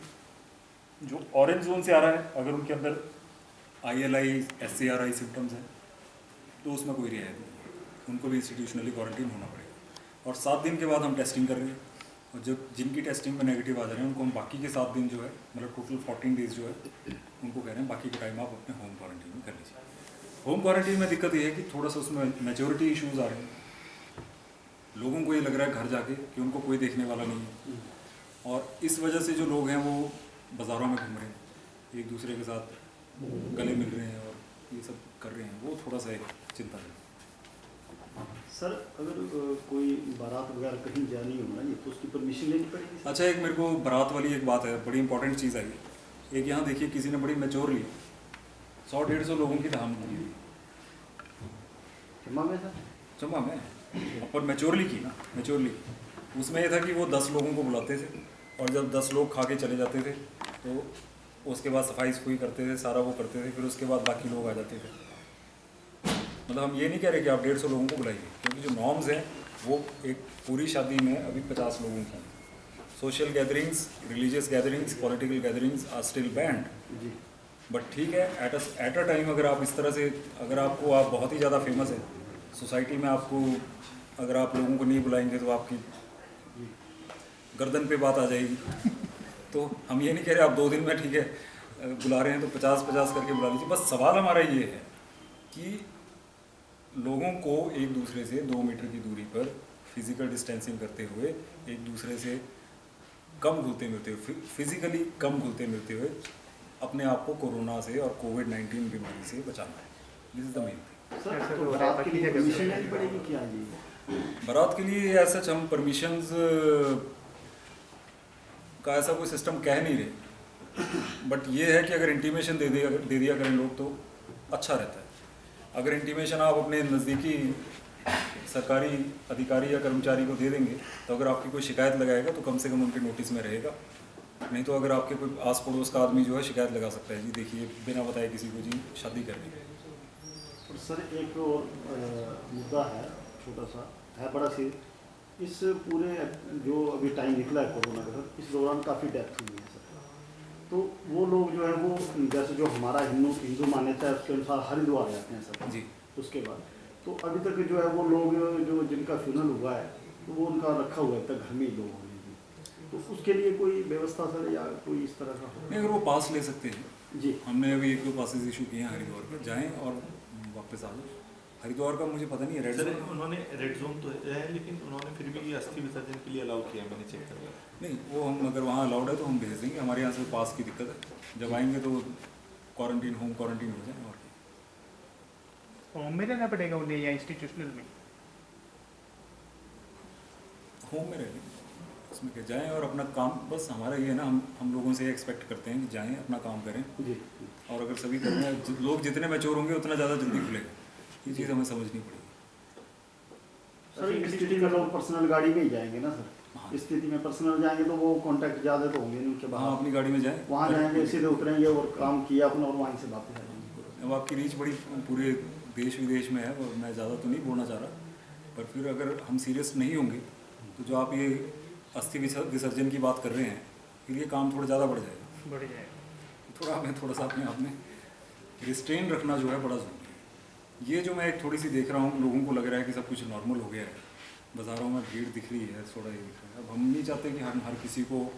जो ऑरेंज जोन से आ रहा है, अगर उनके अंदर ILI SARI सिम्टम्स हैं तो उसमें कोई रियायत नहीं है, उनको भी इंस्टीट्यूशनली क्वारंटीन होना पड़ेगा। और 7 दिन के बाद हम टेस्टिंग कर रहे हैं, और जब जिनकी टेस्टिंग में नेगेटिव आ जा रहे हैं उनको हम बाकी के 7 दिन जो है, मतलब टोटल 14 डेज़ जो है, उनको कह रहे हैं बाकी के टाइम आप अपने होम क्वारंटीन में कर लीजिए। होम क्वारंटीन में दिक्कत ये है कि थोड़ा सा उसमें मैच्योरिटी इश्यूज़ आ रहे हैं, लोगों को ये लग रहा है घर जाके कि उनको कोई देखने वाला नहीं है, और इस वजह से जो लोग हैं वो बाज़ारों में घूम रहे हैं, एक दूसरे के साथ गले मिल रहे हैं और ये सब कर रहे हैं, वो थोड़ा सा एक चिंता है। सर अगर कोई बारात वगैरह कहीं जानी हो ना, ये तो उसकी परमिशन लेनी पड़ेगी सर? अच्छा, एक मेरे को बारात वाली एक बात है, बड़ी इंपॉर्टेंट चीज़ आई। एक यहाँ देखिए, किसी ने बड़ी मैच्योरली 100-150 लोगों की धाम की, जमा में सर? जमा में, पर मैच्योरली की ना, मैच्योरली। उसमें ये था कि वो 10 लोगों को बुलाते थे, और जब 10 लोग खा के चले जाते थे तो उसके बाद सफाई करते थे, सारा वो करते थे, फिर उसके बाद बाकी लोग आ जाते थे। मतलब हम ये नहीं कह रहे कि आप 150 लोगों को बुलाइए, क्योंकि जो नॉर्म्स हैं वो एक पूरी शादी में अभी 50 लोगों की। Social gatherings, religious gatherings, political gatherings are still banned. जी। बट ठीक है, एट अ टाइम अगर आप इस तरह से, अगर आपको, आप बहुत ही ज़्यादा फेमस है सोसाइटी में, आपको अगर आप लोगों को नहीं बुलाएंगे तो आपकी गर्दन पे बात आ जाएगी। तो हम ये नहीं कह रहे आप 2 दिन में ठीक है बुला रहे हैं तो 50-50 करके बुला लीजिए। बस सवाल हमारा ये है कि लोगों को एक दूसरे से 2 मीटर की दूरी पर फिजिकल डिस्टेंसिंग करते हुए, एक दूसरे से कम घुलते मिलते हुए, फिजिकली कम घुलते मिलते हुए अपने आप को कोरोना से और कोविड-19 बीमारी से बचाना है। This is the main thing. Sir तो बारात के लिए परमिशन लेनी पड़ेगी क्या जी? बारात के लिए ऐसा हम परमिशंस का ऐसा कोई सिस्टम कह नहीं रहे, बट ये है कि अगर इंटीमेशन दे दिया करें लोग तो अच्छा रहता है। अगर इंटीमेशन आप अपने नज़दीकी सरकारी अधिकारी या कर्मचारी को दे देंगे तो अगर आपकी कोई शिकायत लगाएगा तो कम से कम उनके नोटिस में रहेगा, नहीं तो अगर आपके कोई आस पड़ोस का आदमी जो है शिकायत लगा सकता है, जी देखिए बिना बताए किसी को जी शादी कर रही है। और सर एक और मुद्दा है, छोटा सा है, बड़ा सी, इस पूरे जो अभी टाइम निकला है कोरोना का, इस दौरान काफ़ी डेथ हुई है सर। तो वो लोग जो है वो जैसे जो हमारा हिंदू मान्यता है उसके अनुसार हरिद्वार जाते हैं सर जी। उसके बाद तो अभी तक जो है वो लोग जो जिनका फ्यूनल हुआ है तो वो उनका रखा हुआ है, तक घर में ही लोग होने की, तो उसके लिए कोई व्यवस्था सर या कोई इस तरह का हो? नहीं, अगर वो पास ले सकते हैं, जी हमने अभी 1-2 पासेज इशू किए हैं हरिद्वार पर, जाएँ और वापस आ जाओ। हरिद्वार का मुझे पता नहीं है, रेड सर जोन उन्होंने रेड जोन तो है लेकिन उन्होंने फिर भी अस्थि विसर्जन के लिए अलाउ किया, मैंने चेक कर लिया। नहीं, वो हम अगर वहाँ अलाउड है तो हम भेज देंगे, हमारे यहाँ से पास की दिक्कत है, जब आएंगे तो क्वारंटीन, होम क्वारंटीन हो जाए। और होम में रहना पड़ेगा उन्हें या इंस्टीट्यूशनल में? होम में रहेंगे, उसमें क्या, जाएँ और अपना काम, बस हमारा ये है ना, हम लोगों से एक्सपेक्ट करते हैं कि जाएँ अपना काम करें, जी। और अगर सभी करते हैं, लोग जितने मैच्योर होंगे उतना ज़्यादा जल्दी खुलेगा, ये चीज़ हमें समझनी पड़ेगी। सर इस स्थिति में लोग पर्सनल गाड़ी में ही जाएंगे ना सर? हाँ। इस स्थिति में पर्सनल जाएंगे तो वो कांटेक्ट ज़्यादा तो होंगे नहीं उनके हाँ, बाहर, अपनी गाड़ी में जाएँ, वहाँ जाएंगे सीधे उतरेंगे और काम किया अपना और वहीं से वापस आ जाएंगे। अब आपकी रीच बड़ी पूरे देश विदेश में है, और मैं ज़्यादा तो नहीं बोलना चाह रहा, पर फिर अगर हम सीरियस नहीं होंगे तो जो आप ये अस्थि विसर्जन की बात कर रहे हैं, फिर ये काम थोड़ा ज़्यादा बढ़ जाएगा। बढ़ जाएगा। थोड़ा हमें थोड़ा सा अपने आप में रिस्ट्रेन रखना जो है बड़ा ज़रूरी है। ये जो मैं एक थोड़ी सी देख रहा हूँ, लोगों को लग रहा है कि सब कुछ नॉर्मल हो गया है, बाज़ारों में भीड़ दिख रही है, थोड़ा ये दिख रहा है। अब हम नहीं चाहते कि हर किसी को,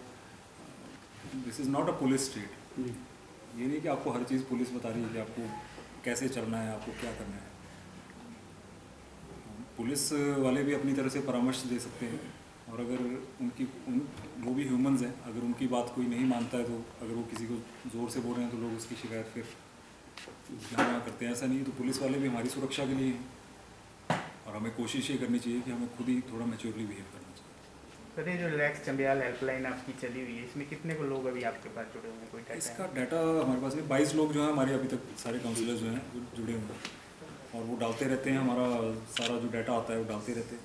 this is not a police state. ये नहीं कि आपको हर चीज़ पुलिस बता रही है कि आपको कैसे चलना है, आपको क्या करना है। पुलिस वाले भी अपनी तरह से परामर्श दे सकते हैं, और अगर वो भी ह्यूमंस हैं, अगर उनकी बात कोई नहीं मानता है तो अगर वो किसी को ज़ोर से बोल रहे हैं तो लोग उसकी शिकायत फिर यहाँ करते हैं। ऐसा नहीं है, तो पुलिस वाले भी हमारी सुरक्षा के लिए हैं, और हमें कोशिश ये करनी चाहिए कि हमें खुद ही थोड़ा मैच्योरली बिहेव करना चाहिए। सर ये जो रिलैक्स चंबियाल हेल्पलाइन आपकी चली हुई है, इसमें कितने को लोग अभी आपके पास जुड़े हुए हैं, कोई डाटा इसका डाटा हमारे पास नहीं। 22 लोग जो हैं हमारे अभी तक, सारे काउंसलर जो हैं वो जुड़े हुए हैं, और वो डालते रहते हैं, हमारा सारा जो डाटा आता है वो डालते रहते हैं।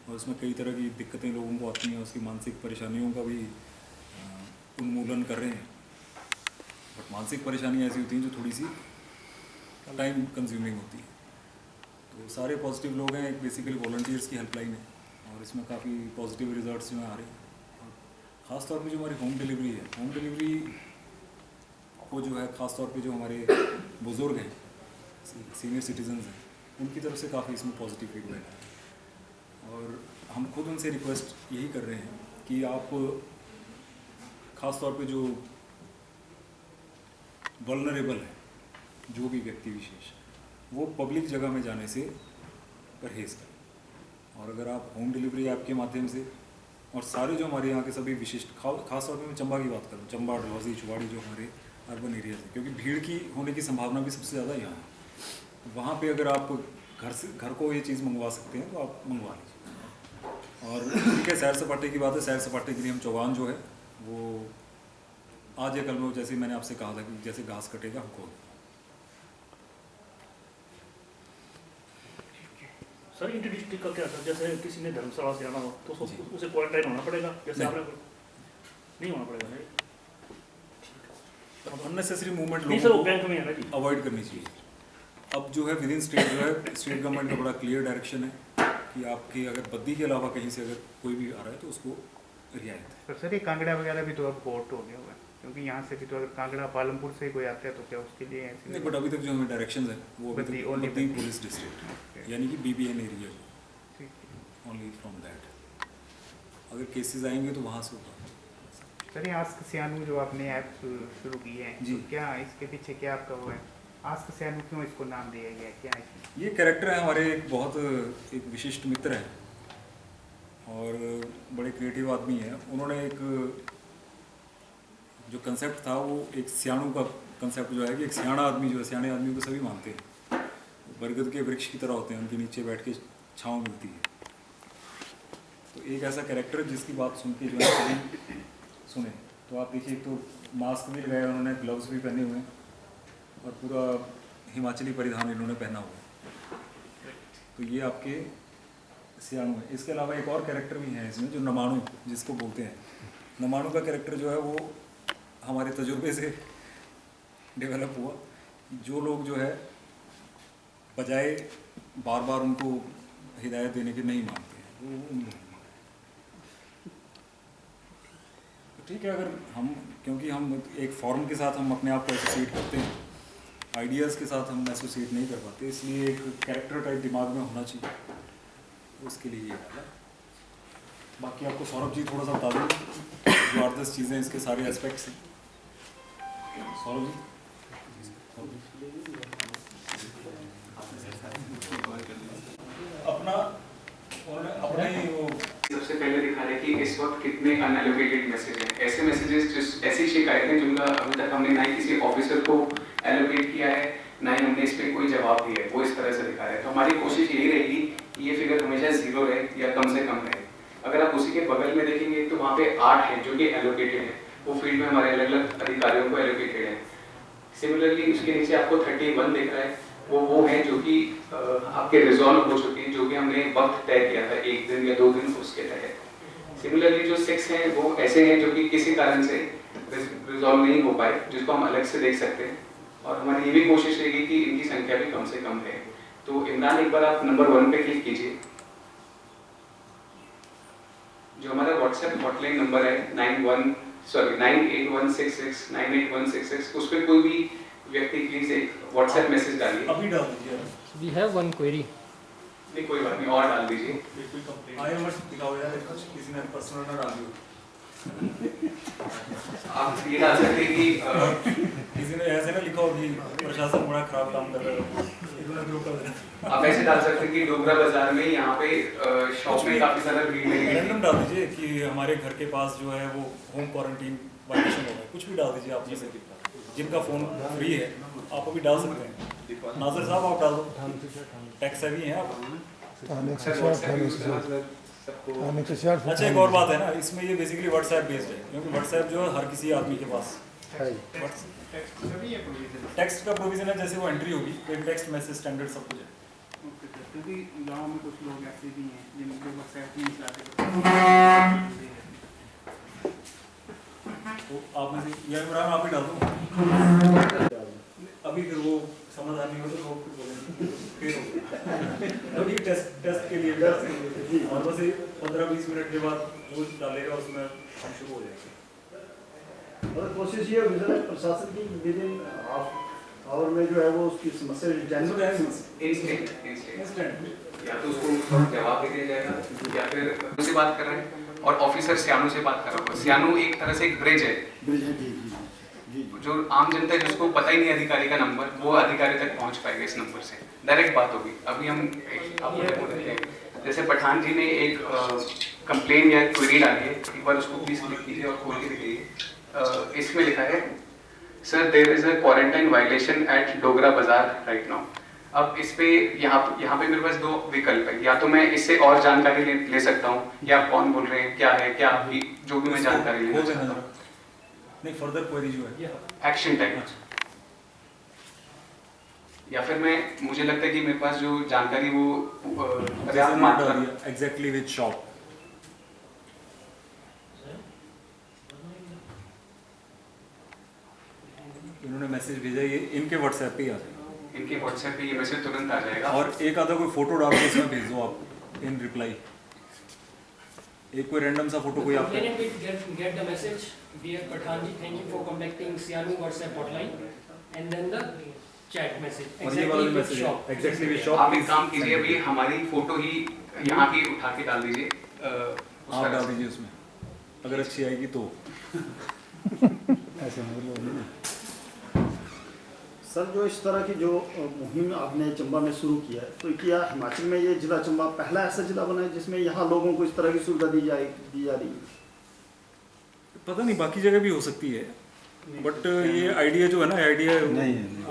और उसमें कई तरह की दिक्कतें लोगों को आती हैं, उसकी मानसिक परेशानियों का भी उन्मूलन कर रहे हैं। बट मानसिक परेशानियाँ ऐसी होती हैं जो थोड़ी सी टाइम कंज्यूमिंग होती है। तो सारे पॉजिटिव लोग हैं, एक बेसिकली वॉलंटियर्स की हेल्पलाइन है, और इसमें काफ़ी पॉजिटिव रिजल्ट्स जो हैं आ रहे हैं। और ख़ास तौर पे जो हमारी होम डिलीवरी है, होम डिलीवरी को जो है ख़ास तौर पे जो हमारे बुज़ुर्ग हैं, सीनियर सिटीजन्स हैं, उनकी तरफ से काफ़ी इसमें पॉजिटिव फीडबैक है। और हम खुद उनसे रिक्वेस्ट यही कर रहे हैं कि आप ख़ास तौर पे जो वल्नरेबल है, जो भी व्यक्ति विशेष, वो पब्लिक जगह में जाने से परहेज़ करें। और अगर आप होम डिलीवरी ऐप के माध्यम से, और सारे जो हमारे यहाँ के सभी विशिष्ट, खास तौर पे मैं चंबा की बात करूँ, चंबा, डलहौजी, चुवाड़ी, जो हमारे अर्बन एरियाज है, क्योंकि भीड़ की होने की संभावना भी सबसे ज़्यादा यहाँ है। वहाँ पे अगर आप घर को ये चीज़ मंगवा सकते हैं तो आप मंगवा लीजिए। और ठीक है, सैर सपाटे की बात है, सैर सपाटे के लिए हम चौगान जो है वो आज या कल में, जैसे मैंने आपसे कहा था कि जैसे घास कटेगा हमको। सर इंटर डिस्ट्रिक्ट का क्या सर, जैसे किसी ने धर्मशाला से आना हो तो जी। उसे क्वारंटाइन होना पड़ेगा, जैसे नहीं। आपने नहीं होना पड़ेगा नहीं? अननेसेसरी मूवमेंट नहीं सर, लोगों वो को बैंक में है ना जी। अवॉइड करनी चाहिए। अब जो है विद इन स्टेट जो है, स्टेट गवर्नमेंट का बड़ा क्लियर डायरेक्शन है कि आपकी अगर बद्दी के अलावा कहीं से अगर कोई भी आ रहा है तो उसको रियायत है। तो सर ये कांगड़ा वगैरह भी तो अब बोर्ड हो गया हुआ है, क्योंकि यहाँ से भी तो अगर कांगड़ा पालमपुर से कोई आता है तो क्या उसके लिए ऐसे नहीं, बट अभी तक जो हमें डायरेक्शंस है वो अभी बद्दी, तक only Baddi Baddi. Police district, यानी कि BBN एरिया, ठीक है। Only from that. अगर केसेस आएंगे तो वहाँ से होगा। सर ये आस्क सियानू जो आपने ऐप शुरू की है, जी। तो क्या इसके पीछे क्या आपका वो है, आस्क सियानू क्यों इसको नाम दिया गया है, क्या है इसमें? ये कैरेक्टर है हमारे एक बहुत एक विशिष्ट मित्र हैं, और बड़े क्रिएटिव आदमी हैं। उन्होंने एक जो कंसेप्ट था वो एक सियाणू का कंसेप्ट जो है कि एक सियाणा आदमी जो है, सियाणे आदमी को सभी मानते हैं, बरगद के वृक्ष की तरह होते हैं, उनके नीचे बैठ के छाँव मिलती है। तो एक ऐसा कैरेक्टर जिसकी बात सुन के जो है सभी सुने। तो आप देखिए, एक तो मास्क भी लगाया उन्होंने, ग्लव्स भी पहने हुए हैं, और पूरा हिमाचली परिधान इन्होंने पहना हुआ है। तो ये आपके सियाणू है। इसके अलावा एक और कैरेक्टर भी है इसमें जो नमाणु जिसको बोलते हैं। नमाणु का कैरेक्टर जो है वो हमारे तजुर्बे से डेवलप हुआ। जो लोग जो है बजाय बार बार उनको हिदायत देने के नहीं मानते हैं, वो उन लोगों को। तो ठीक है, अगर हम, क्योंकि हम एक फॉर्म के साथ हम अपने आप को एसोसिएट करते हैं, आइडियाज़ के साथ हम एसोसिएट नहीं कर पाते, इसलिए एक कैरेक्टर टाइप दिमाग में होना चाहिए, उसके लिए ये है। बाकी आपको सौरभ जी थोड़ा सा बता दें जो 8-10 चीज़ें इसके सारे एस्पेक्ट्स हैं। सौरभ जी। अपना ही वो सबसे पहले दिखा रहे कि इस वक्त कितने अनएलोकेटेड मैसेज हैं, ऐसे मैसेजेस, ऐसी शिकायतें जिनका अभी तक हमने ना ही किसी ऑफिसर को एलोकेट किया है, ना ही हमने इस पर कोई जवाब दिया है, वो इस तरह से दिखा रहे हैं। तो हमारी कोशिश यही रहेगी कि ये फिगर हमेशा 0 रहे या कम से कम रहे। अगर आप उसी के बगल में देखेंगे तो वहाँ पे 8 है जो कि एलोकेटेड है, वो फील्ड में हमारे अलग अलग अधिकारियों को एलोकेटेड है। सिमिलरली उसके नीचे आपको 31 दिख रहा है, वो है जो कि आपके रिजॉल्व हो चुके हैं, जो कि हमने वक्त तय किया था 1 दिन या 2 दिन, उसके तहत। सिमिलरली जो 6 हैं वो ऐसे हैं जो कि किसी कारण से रिजॉल्व नहीं हो पाए, जिसको हम अलग से देख सकते हैं, और हमारी ये भी कोशिश रहेगी कि इनकी संख्या भी कम से कम है। तो इमरान, एक बार आप नंबर 1 पे क्लिक कीजिए। जो हमारा व्हाट्सएप हॉटलाइन नंबर है 9816698166, उस पर कोई भी व्यक्ति प्लीज एक व्हाट्सएप मैसेज डालिए। अभी डाल दीजिए। We have one query. नहीं कोई बात नहीं, और डाल दीजिए। आए मत दिखाओ यार, कुछ किसी ने पर्सनल ना डाल दियो। आप ये डाल सकते हैं कि किसी ने ऐसे ना लिखा हो कि प्रशासन बड़ा खराब काम कर रहा है, इन्होंने ग्रुप कर दिया। आप ऐसे डाल सकते हैं कि डोगरा बाजार में यहाँ पे शॉप में काफी सारा भीड़ लगी हुई रैंडम है। डाल दीजिए कि हमारे घर के पास जो है वो होम क्वारंटीन वायलेशन हो रहा है, कुछ भी डाल दीजिए आप में से जिनका फ़ोन फ्री है आप अभी डाल सकते हैं। नाज़र साहब आप डाल दो, टैक्स हैवी हैं आप। अच्छा एक और बात है ना, इसमें ये बेसिकली व्हाट्सएप बेस्ड है, क्योंकि व्हाट्सएप जो है हर किसी आदमी के पास टेक्स्ट का प्रोविजन है, जैसे वो एंट्री होगी तो टेक्स्ट मैसेज स्टैंडर्ड सब कुछ है। ओके सर, क्योंकि गांव में कुछ लोग ऐसे भी हैं जिनको व्हाट्सएप नहीं चलाते। तो आप में से या इमरान आप ही डाल दो अभी, फिर वो समाधान नहीं हो तो लोग फिर बोलेंगे फिर होगा। अभी टेस्ट के लिए और बस 15-20 मिनट के बाद वो डालेगा, उसमें हम शुरू हो जाएंगे। और कोशिश ये होगी सर प्रशासन की विद इन आवर में जो है वो उसकी समस्या इंस्टेंट या तो उसको जवाब दे दिया जाएगा या फिर उनसे बात कर रहे हैं और ऑफिसर सियानू से बात कर रहा होगा। सियानू एक तरह से एक ब्रिज है जो आम जनता है जिसको पता ही नहीं अधिकारी का नंबर, वो अधिकारी तक पहुंच पाएगा इस नंबर से, डायरेक्ट बात होगी। अभी हम आपको डेमो देते हैं। जैसे पठान जी ने एक कंप्लेन या क्वेरी डाली है, एक बार उसको प्लीज क्लिक कीजिए और खोल के दिखाइए। इसमें लिखा है sir there is a quarantine violation at Dogra Bazaar right now. अब इस पे यहाँ पे मेरे पास दो विकल्प है, या तो मैं इससे और जानकारी ले सकता हूँ, या आप कौन बोल रहे हैं, क्या है, क्या आपकी जो भी मैं जानकारी लेना चाहता हूँ। नहीं फर्दर क्वेरी जो है एक्शन टाइप, या फिर मैं मुझे लगता है कि मेरे पास जो जानकारी वो पर्याप्त मात्रा एग्जैक्टली विद शॉप। इन्होंने मैसेज भेजा, ये इनके व्हाट्सएप पे ही आ जाएगा, इनके व्हाट्सएप पे ये मैसेज तुरंत आ जाएगा। और एक आधा कोई फोटो डाल के इसमें भेज दो आप इन रिप्लाई, एक कोई रैंडम सा फोटो कोई आपका। Can we get the message? Dear Pathanji, thank you for contacting Sianu WhatsApp hotline, and then the chat message. और ये वाला भी मैसेज है एग्जैक्टली विद शॉप। आप एक काम कीजिए, अभी हमारी फोटो ही यहाँ की उठा के डाल दीजिए, आप डाल दीजिए उसमें, अगर अच्छी आएगी तो। सर जो इस तरह की जो मुहिम आपने चंबा में शुरू किया है, तो क्या हिमाचल में ये जिला चंबा पहला ऐसा जिला बना है जिसमें यहाँ लोगों को इस तरह की सुविधा दी जा रही है? पता नहीं बाकी जगह भी हो सकती है, बट ये आइडिया जो है ना, आइडिया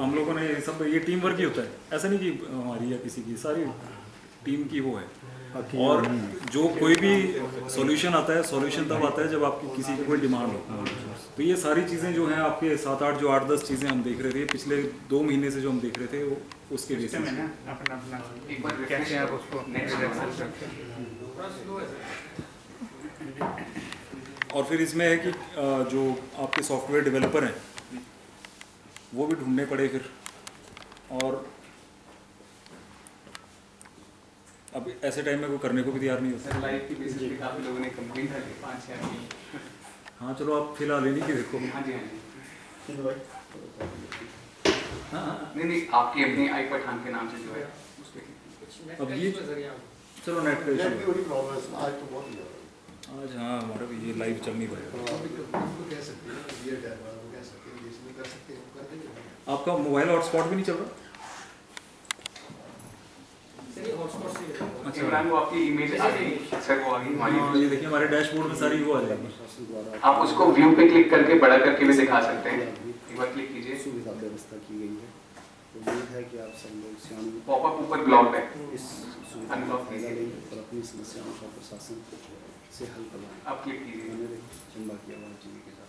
हम लोगों ने सब, ये टीम वर्क ही होता है, ऐसा नहीं कि हमारी या किसी की, सारी टीम की वो है। और जो कोई भी सॉल्यूशन आता है, सॉल्यूशन तब आता है जब आपकी किसी की कोई डिमांड हो। तो ये सारी चीज़ें जो हैं आपके 7-8 जो 8-10 चीज़ें हम देख रहे थे पिछले 2 महीने से जो हम देख रहे थे, वो उसके बेसिस सिस्टम है पे। ना अपना अपना, एक बार कैसे आप उसको और फिर इसमें है कि जो आपके सॉफ्टवेयर डेवलपर हैं वो भी ढूंढने पड़े फिर, और अब ऐसे टाइम में कोई करने को भी तैयार नहीं होता। लाइव की बेसिस पे काफी लोगों ने कंप्लेंट की 5-6 की। हाँ चलो आप फिलहाल नहीं कि देखो। हाँ जी, हाँ जी। हाँ नहीं आपकी अपनी आई पठान के नाम से जो है उस पे अब ये चलो नेट पे आज, हाँ हमारा भी ये लाइव चल नहीं पाएगा। आपका मोबाइल हॉटस्पॉट भी नहीं चल रहा? अच्छा इमरान वो आपकी इमेज आ गई सर, वो आ गई हाँ, हमारी। ये देखिए हमारे डैशबोर्ड में सारी वो आ जाएगी। आप उसको व्यू पे क्लिक करके बड़ा करके भी दिखा सकते हैं। एक बार क्लिक कीजिए, सुविधा व्यवस्था की गई है, तो उम्मीद है कि आप सब लोग सियानु पॉपअप ऊपर ब्लॉक है, इस सुविधा का फायदा लें और अपनी समस्याओं का प्रशासन से हल करवाएं। आप क्लिक कीजिए। बने रहिए चंबा की आवाज़ टीवी के साथ।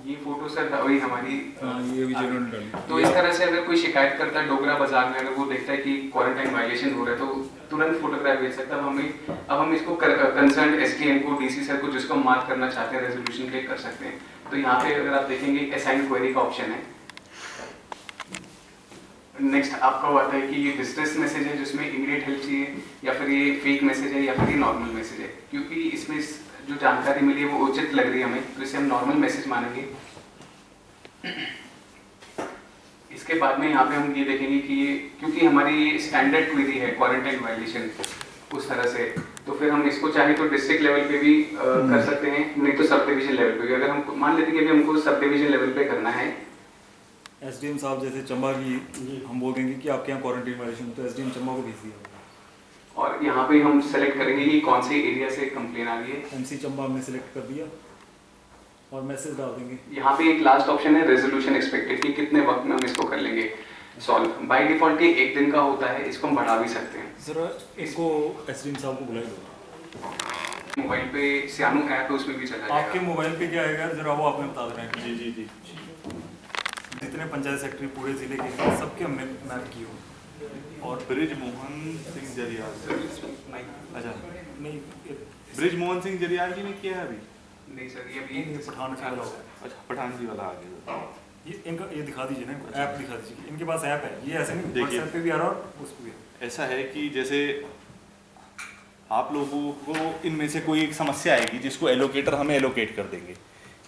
ये फोटो सर वही हमारी हाँ ये भी जिन्होंने डाली। तो इस तरह से अगर कोई शिकायत करता है डोगरा बाजार में, अगर वो देखता है कि क्वारंटाइन वायलेशन हो रहा है तो तुरंत फोटोग्राफ भेज सकता है। अब हम इसको कंसर्न एसडीएम को, डीसी सर को, जिसको हम मार्क करना चाहते हैं, रेजोल्यूशन क्लिक कर सकते हैं। तो यहाँ पे अगर आप देखेंगे असाइन क्वेरी का ऑप्शन है। नेक्स्ट आपका वो आता है कि ये डिस्ट्रेस मैसेज है जिसमें इमीडिएट हेल्प चाहिए, या फिर ये फेक मैसेज है, या फिर ये नॉर्मल मैसेज है। क्योंकि इसमें जो जानकारी मिली है वो उचित लग रही है हमें, तो इसे हम नॉर्मल मैसेज मानेंगे। इसके बाद में यहाँ पे हम ये देखेंगे कि क्योंकि हमारी स्टैंडर्ड क्वेरी है क्वारंटाइन वायलेशन उस तरह से, तो फिर हम इसको चाहे तो डिस्ट्रिक्ट लेवल पे भी कर सकते हैं, नहीं तो सब डिवीजन लेवल पे भी। अगर हम मान लेते हैं कि अभी हमको सब डिवीजन लेवल पे करना है, एसडीएम साहब जैसे चंबा की हम बोल देंगे कि आपके यहाँ क्वारंटीन वायलेशन, तो एसडीएम चंबा को भेज दिया और यहाँ पे हम सेलेक्ट करेंगे कि कौन से एरिया से कंप्लेन आ गई है। एमसी चंबा हमने सिलेक्ट कर दिया और मैसेज डाल देंगे। यहाँ पे एक लास्ट ऑप्शन है रेजोल्यूशन एक्सपेक्टेड, कि कितने वक्त में हम इसको कर लेंगे सॉल्व। बाय डिफॉल्ट ये 1 दिन का होता है, इसको हम बढ़ा भी सकते हैं। जरा इसको एसडीएम साहब को बुलाई दो। मोबाइल पे सियानू ऐप है, उसमें भी चला जाएगा। आपके मोबाइल पे क्या आएगा जरा वो आपने बता देना है। जी जी जी। जितने पंचायत सेक्रेटरी पूरे जिले के हैं सबके हमने मैप किए हो। और ब्रिज मोहन सिंह जरियाल, अच्छा नहीं ब्रिज मोहन सिंह जरियाल जी ने किया है अभी? नहीं सर, ये अभी ये पठान से वाला होगा। अच्छा पठान जी वाला आ गया। ये इनका ये दिखा दीजिए ना, ऐप दिखा दीजिए। इनके पास ऐप है, ये ऐसे नहीं देखिए। व्हाट्सएप पे भी आ रहा और उस पे भी आ रहा। ऐसा है कि जैसे आप लोगों को इनमें से कोई एक समस्या आएगी जिसको एलोकेटर हमें एलोकेट कर देंगे।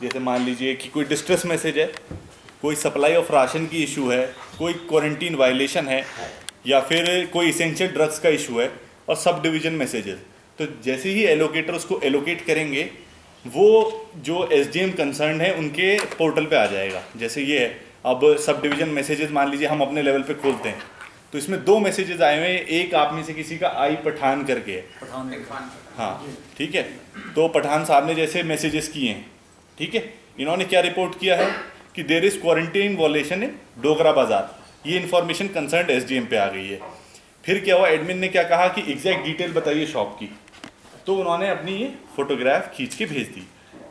जैसे मान लीजिए कि कोई डिस्ट्रेस मैसेज है, कोई सप्लाई ऑफ राशन की इशू है, कोई क्वारंटीन वायलेशन है, या फिर कोई इसेंशियल ड्रग्स का इशू है और सब डिवीज़न मैसेजेस। तो जैसे ही एलोकेटर उसको एलोकेट करेंगे वो जो एसडीएम कंसर्न है उनके पोर्टल पे आ जाएगा। जैसे ये है, अब सब डिवीज़न मैसेजेस मान लीजिए हम अपने लेवल पे खोलते हैं तो इसमें 2 मैसेजेस आए हुए हैं। एक आप में से किसी का आई पठान करके है, पठान हाँ ठीक है। तो पठान साहब ने जैसे मैसेजेस किए हैं, ठीक है, इन्होंने क्या रिपोर्ट किया है कि देयर इज़ क्वारंटीन वॉलेशन इन डोगरा बाजार। ये इन्फॉर्मेशन कंसर्न एसडीएम पे आ गई है। फिर क्या हुआ, एडमिन ने क्या कहा कि एग्जैक्ट डिटेल बताइए शॉप की, तो उन्होंने अपनी ये फोटोग्राफ खींच के भेज दी।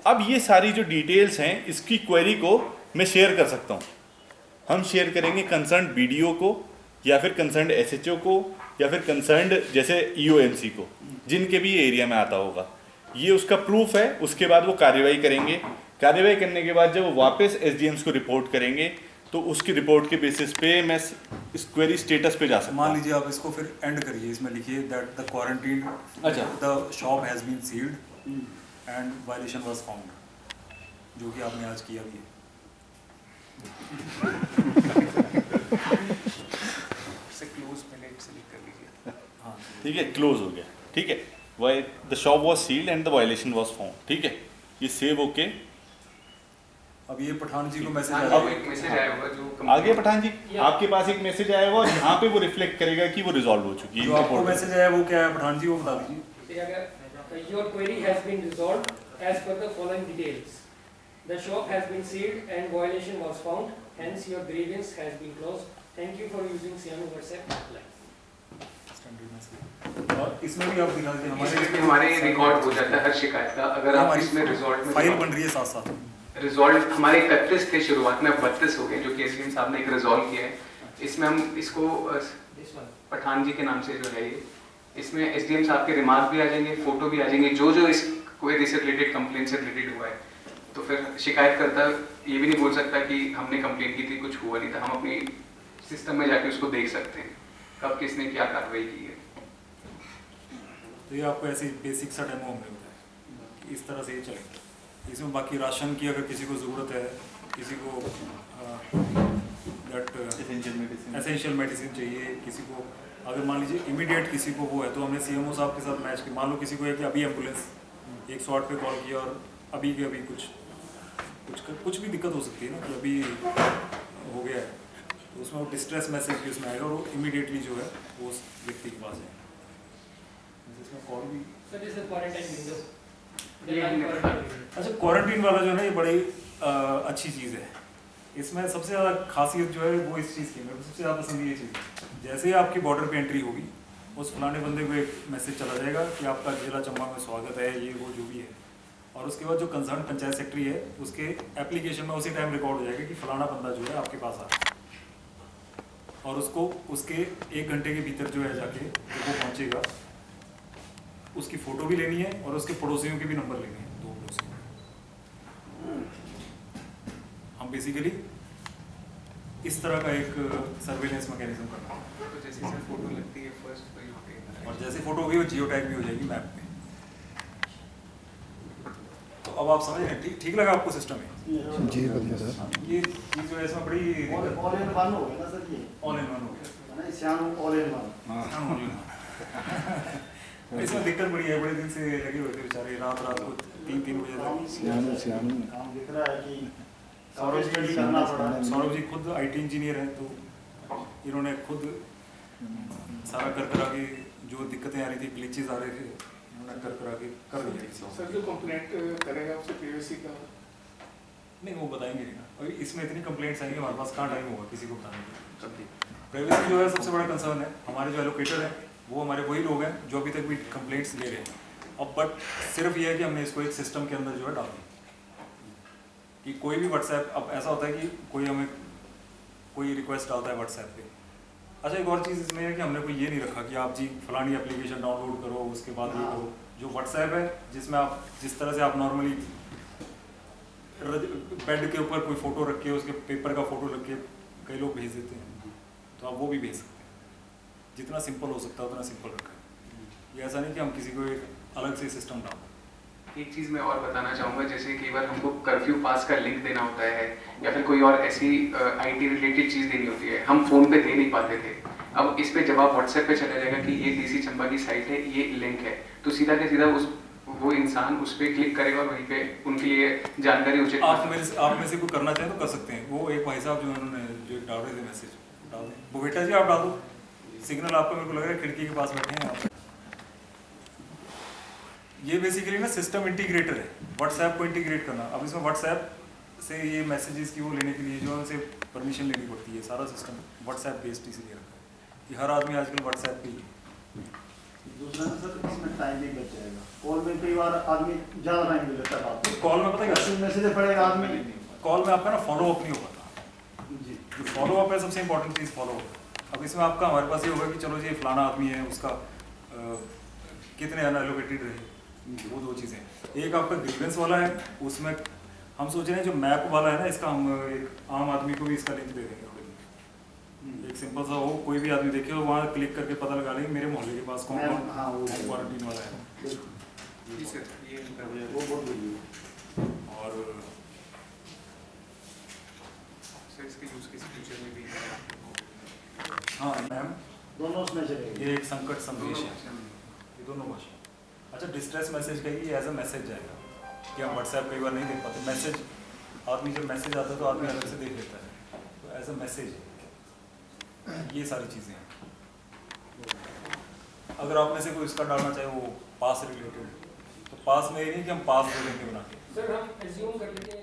अब ये सारी जो डिटेल्स हैं इसकी क्वेरी को मैं शेयर कर सकता हूँ। हम शेयर करेंगे कंसर्न बीडीओ को या फिर कंसर्न एसएचओ को या फिर कंसर्न जैसे ईओएमसी को, जिनके भी ये एरिया में आता होगा। ये उसका प्रूफ है। उसके बाद वो कार्रवाई करेंगे। कार्रवाई करने के बाद जब वो वापस एसडीएम्स को रिपोर्ट करेंगे तो उसकी रिपोर्ट के बेसिस पे मैं इस क्वेरी स्टेटस पे जा सकता हूँ। मान लीजिए आप इसको फिर एंड करिए, इसमें लिखिए दैट द क्वारंटीन अच्छा। The shop has been sealed and violation was found, जो कि आपने आज किया भी है। क्लोज पहले सेलेक्ट कर लीजिए। हाँ ठीक है, क्लोज हो गया। ठीक है, why the shop was sealed and the violation was found. ठीक है, ये सेव होके अब ये पठान जी को मैसेज हाँ, आया अब एक मैसेज आया होगा जो आगे पठान जी आपके पास एक मैसेज आया होगा और यहाँ पे वो रिफ्लेक्ट करेगा कि वो रिजॉल्व हो चुकी है। जो आपको मैसेज आया वो क्या है पठान जी, वो बता दीजिए। Your query has been resolved as per the following details. The shop has been sealed and violation was found. Hence, your grievance has been closed. Thank you for using Sianu WhatsApp hotline. Standard message. और इसमें भी आप दिखा दीजिए इसमें भी हमारे record हो जाता है हर शिकायत का। अगर आप इसमें रिजॉल्ट में फाइल बन रही है साथ साथ। रिजॉल्व हमारे 31 थे शुरुआत में, अब 32 हो गए, जो कि एसडीएम साहब ने एक रिजॉल्व किया है। इसमें हम इसको This one. पठान जी के नाम से जो है ये, इसमें एसडीएम साहब के रिमार्क भी आ जाएंगे, फोटो भी आ जाएंगे, जो जो इस क्वेरी से रिलेटेड कंप्लेंट से रिलेटेड हुआ है। तो फिर शिकायतकर्ता ये भी नहीं बोल सकता कि हमने कंप्लेंट की थी, कुछ हुआ नहीं था। हम अपनी सिस्टम में जाके उसको देख सकते हैं कब किसने क्या कार्रवाई की है। तो ये आपको ऐसे बेसिक सा डेमो में होता है कि इस तरह से ये चलेगा। इसमें बाकी राशन की अगर किसी को ज़रूरत है, किसी को दैट एसेंशियल मेडिसिन चाहिए, किसी को अगर मान लीजिए इमीडिएट किसी को वो है, तो हमने सीएमओ साहब के साथ मैच किया। मान लो किसी को है कि अभी एम्बुलेंस 108 पे कॉल किया और अभी के अभी कुछ भी दिक्कत हो सकती है ना कि अभी हो गया है, तो उसमें वो डिस्ट्रेस मैसेज भी उसमें आएगा और वो इमीडिएटली जो है वो उस व्यक्ति के पास जाएगा। इसमें कॉल भी So this is the quarantine window. The Yeah, live yeah. quarantine window. अच्छा, क्वारंटीन वाला जो है ना ये बड़ी अच्छी चीज़ है। इसमें सबसे ज़्यादा खासियत जो है वो इस चीज़ की, मेरे को सबसे ज़्यादा पसंद ये चीज़ है। जैसे ही आपकी बॉर्डर पे एंट्री होगी उस फलाने बंदे को एक मैसेज चला जाएगा कि आपका जिला चंबा में स्वागत है, ये वो जो भी है। और उसके बाद जो कंसर्न पंचायत सेक्रेटरी है उसके एप्लीकेशन में उसी टाइम रिकॉर्ड हो जाएगा कि फलाना बंदा जो है आपके पास आ रहा है। और उसको उसके 1 घंटे के भीतर जो है जाके जब वो पहुँचेगा उसकी फ़ोटो भी लेनी है और उसके पड़ोसियों के भी नंबर लेने हैं, 2 पड़ोसियों। हम बेसिकली इस तरह का एक सर्वेलेंस मैकेनिज्म करना है। तो जैसे इसमें फोटो लगती है फर्स्ट, तो यहाँ पे और जैसे फोटो होगी वो जियो टैग भी हो जाएगी मैप पे। अब आप समझ रहे हैं, ठीक लगा आपको सिस्टम है? जी ये चीज़ जो है इसमें बड़ी ऑल इन वन हो गया ना सर, ये ऑल इन वन हो गया। Shyam all in one. इसमें दिक्कत बड़ी है, बड़े दिन से लगे हुए थे बेचारे, रात को 3-3 बजे तक। काम दिख रहा है कि सौरभ स्टडी करना पड़ा है। सौरभ जी खुद IT इंजीनियर हैं, तो इन्होंने खुद सारा कर करा के जो दिक्कतें आ रही थी, ग्लिचेस आ रहे थे, इन्होंने कर करा के कर दिया। सर जो कंप्लेंट करेगा उससे प्राइवेसी का नहीं, वो बताएंगे नहीं ना, अभी इसमें इतनी कंप्लेंट्स आएंगी, हमारे पास कहाँ टाइम होगा किसी को बताने के। प्राइवेसी जो है सबसे बड़ा कंसर्न है। हमारे जो एलोकेटर हैं वो हमारे वही लोग हैं जो अभी तक भी कंप्लेंट्स ले रहे हैं। अब बट सिर्फ ये है कि हमने इसको एक सिस्टम के अंदर जो है डाल दिया कि कोई भी व्हाट्सएप, अब ऐसा होता है कि कोई हमें कोई रिक्वेस्ट डालता है व्हाट्सएप पे। अच्छा, एक और चीज़ इसमें है कि हमने कोई ये नहीं रखा कि आप जी फलानी एप्लीकेशन डाउनलोड करो, उसके बाद ये करो। जो व्हाट्सएप है जिसमें आप जिस तरह से आप नॉर्मली बेड के ऊपर कोई फ़ोटो रख के उसके पेपर का फ़ोटो रख के कई लोग भेज देते हैं, तो आप वो भी भेज सकते हैं। जितना सिंपल हो सकता है उतना सिंपल रखा है। ये ऐसा नहीं कि हम किसी को एक अलग से सिस्टम डालें। एक चीज़ मैं और बताना चाहूँगा, जैसे कई बार हमको कर्फ्यू पास का लिंक देना होता है या फिर कोई और ऐसी IT रिलेटेड चीज़ देनी होती है, हम फ़ोन पे दे नहीं पाते थे। अब इस पे जब आप व्हाट्सएप पे चला जाएगा कि ये DC चंबा की साइट है, ये लिंक है, तो सीधा के सीधा वो इंसान उस पर क्लिक करेगा और वहीं पे उनके लिए जानकारी उचित। आप में से कोई करना चाहें तो कर सकते हैं। वो एक भाई साहब जो उन्होंने जो डाल रहे थे मैसेज, डाल दें। वो बेटा जी आप डाल दो, सिग्नल आपका मेरे को लग रहा है खिड़की के पास बैठे हैं आप। ये बेसिकली ना सिस्टम इंटीग्रेटर है, व्हाट्सएप को इंटीग्रेट करना। अब इसमें व्हाट्सएप से ये मैसेजेस की वो लेने के लिए जो उनसे परमिशन लेनी पड़ती है, सारा सिस्टम व्हाट्सएप बेस्ड इसीलिए रखा है कि हर आदमी आजकल व्हाट्सएप पे ही है। दूसरा सर इसमें टाइम भी बच जाएगा। कॉल में कई बार आदमी ज़्यादा टाइम भी लेता है बात। कॉल में पता है क्या, मैसेज पड़ेगा आदमी, कॉल में आपका ना फॉलो अप नहीं होगा जी। जो फॉलो अप है सबसे इंपॉर्टेंट चीज़ फॉलो अप। अब इसमें आपका हमारे पास ये होगा कि चलो जी फलाना आदमी है, उसका कितने अनएलोकेटेड रहे, वो दो चीज़ें। एक आपका ग्रीवेंस वाला है, उसमें हम सोच रहे हैं जो मैप वाला है ना, इसका हम एक आम आदमी को भी इसका लिंक दे देंगे। एक सिंपल सा हो, कोई भी आदमी देखे और वहाँ क्लिक करके पता लगा लेंगे मेरे मोहल्ले के पास कौन कौन क्वारंटीन वाला है। वो बहुत बढ़िया। और इसके यूज केस फ्यूचर में भी हाँ मैम, दोनों उसमें चलेंगे। ये एक संकट संदेश है, ये दोनों भाषा। अच्छा, डिस्ट्रेस मैसेज का ये एज अ मैसेज जाएगा कि हम व्हाट्सएप कई बार नहीं देख पाते। मैसेज आदमी जब मैसेज आता है तो आदमी अलग से देख लेता है, तो एज अ मैसेज ये सारी चीज़ें हैं। अगर आप में से कोई इसका डालना चाहे वो पास रिलेटेड, तो पास में ये नहीं कि हम पास दे देंगे बना के। सर हम एज्यूम कर लेते हैं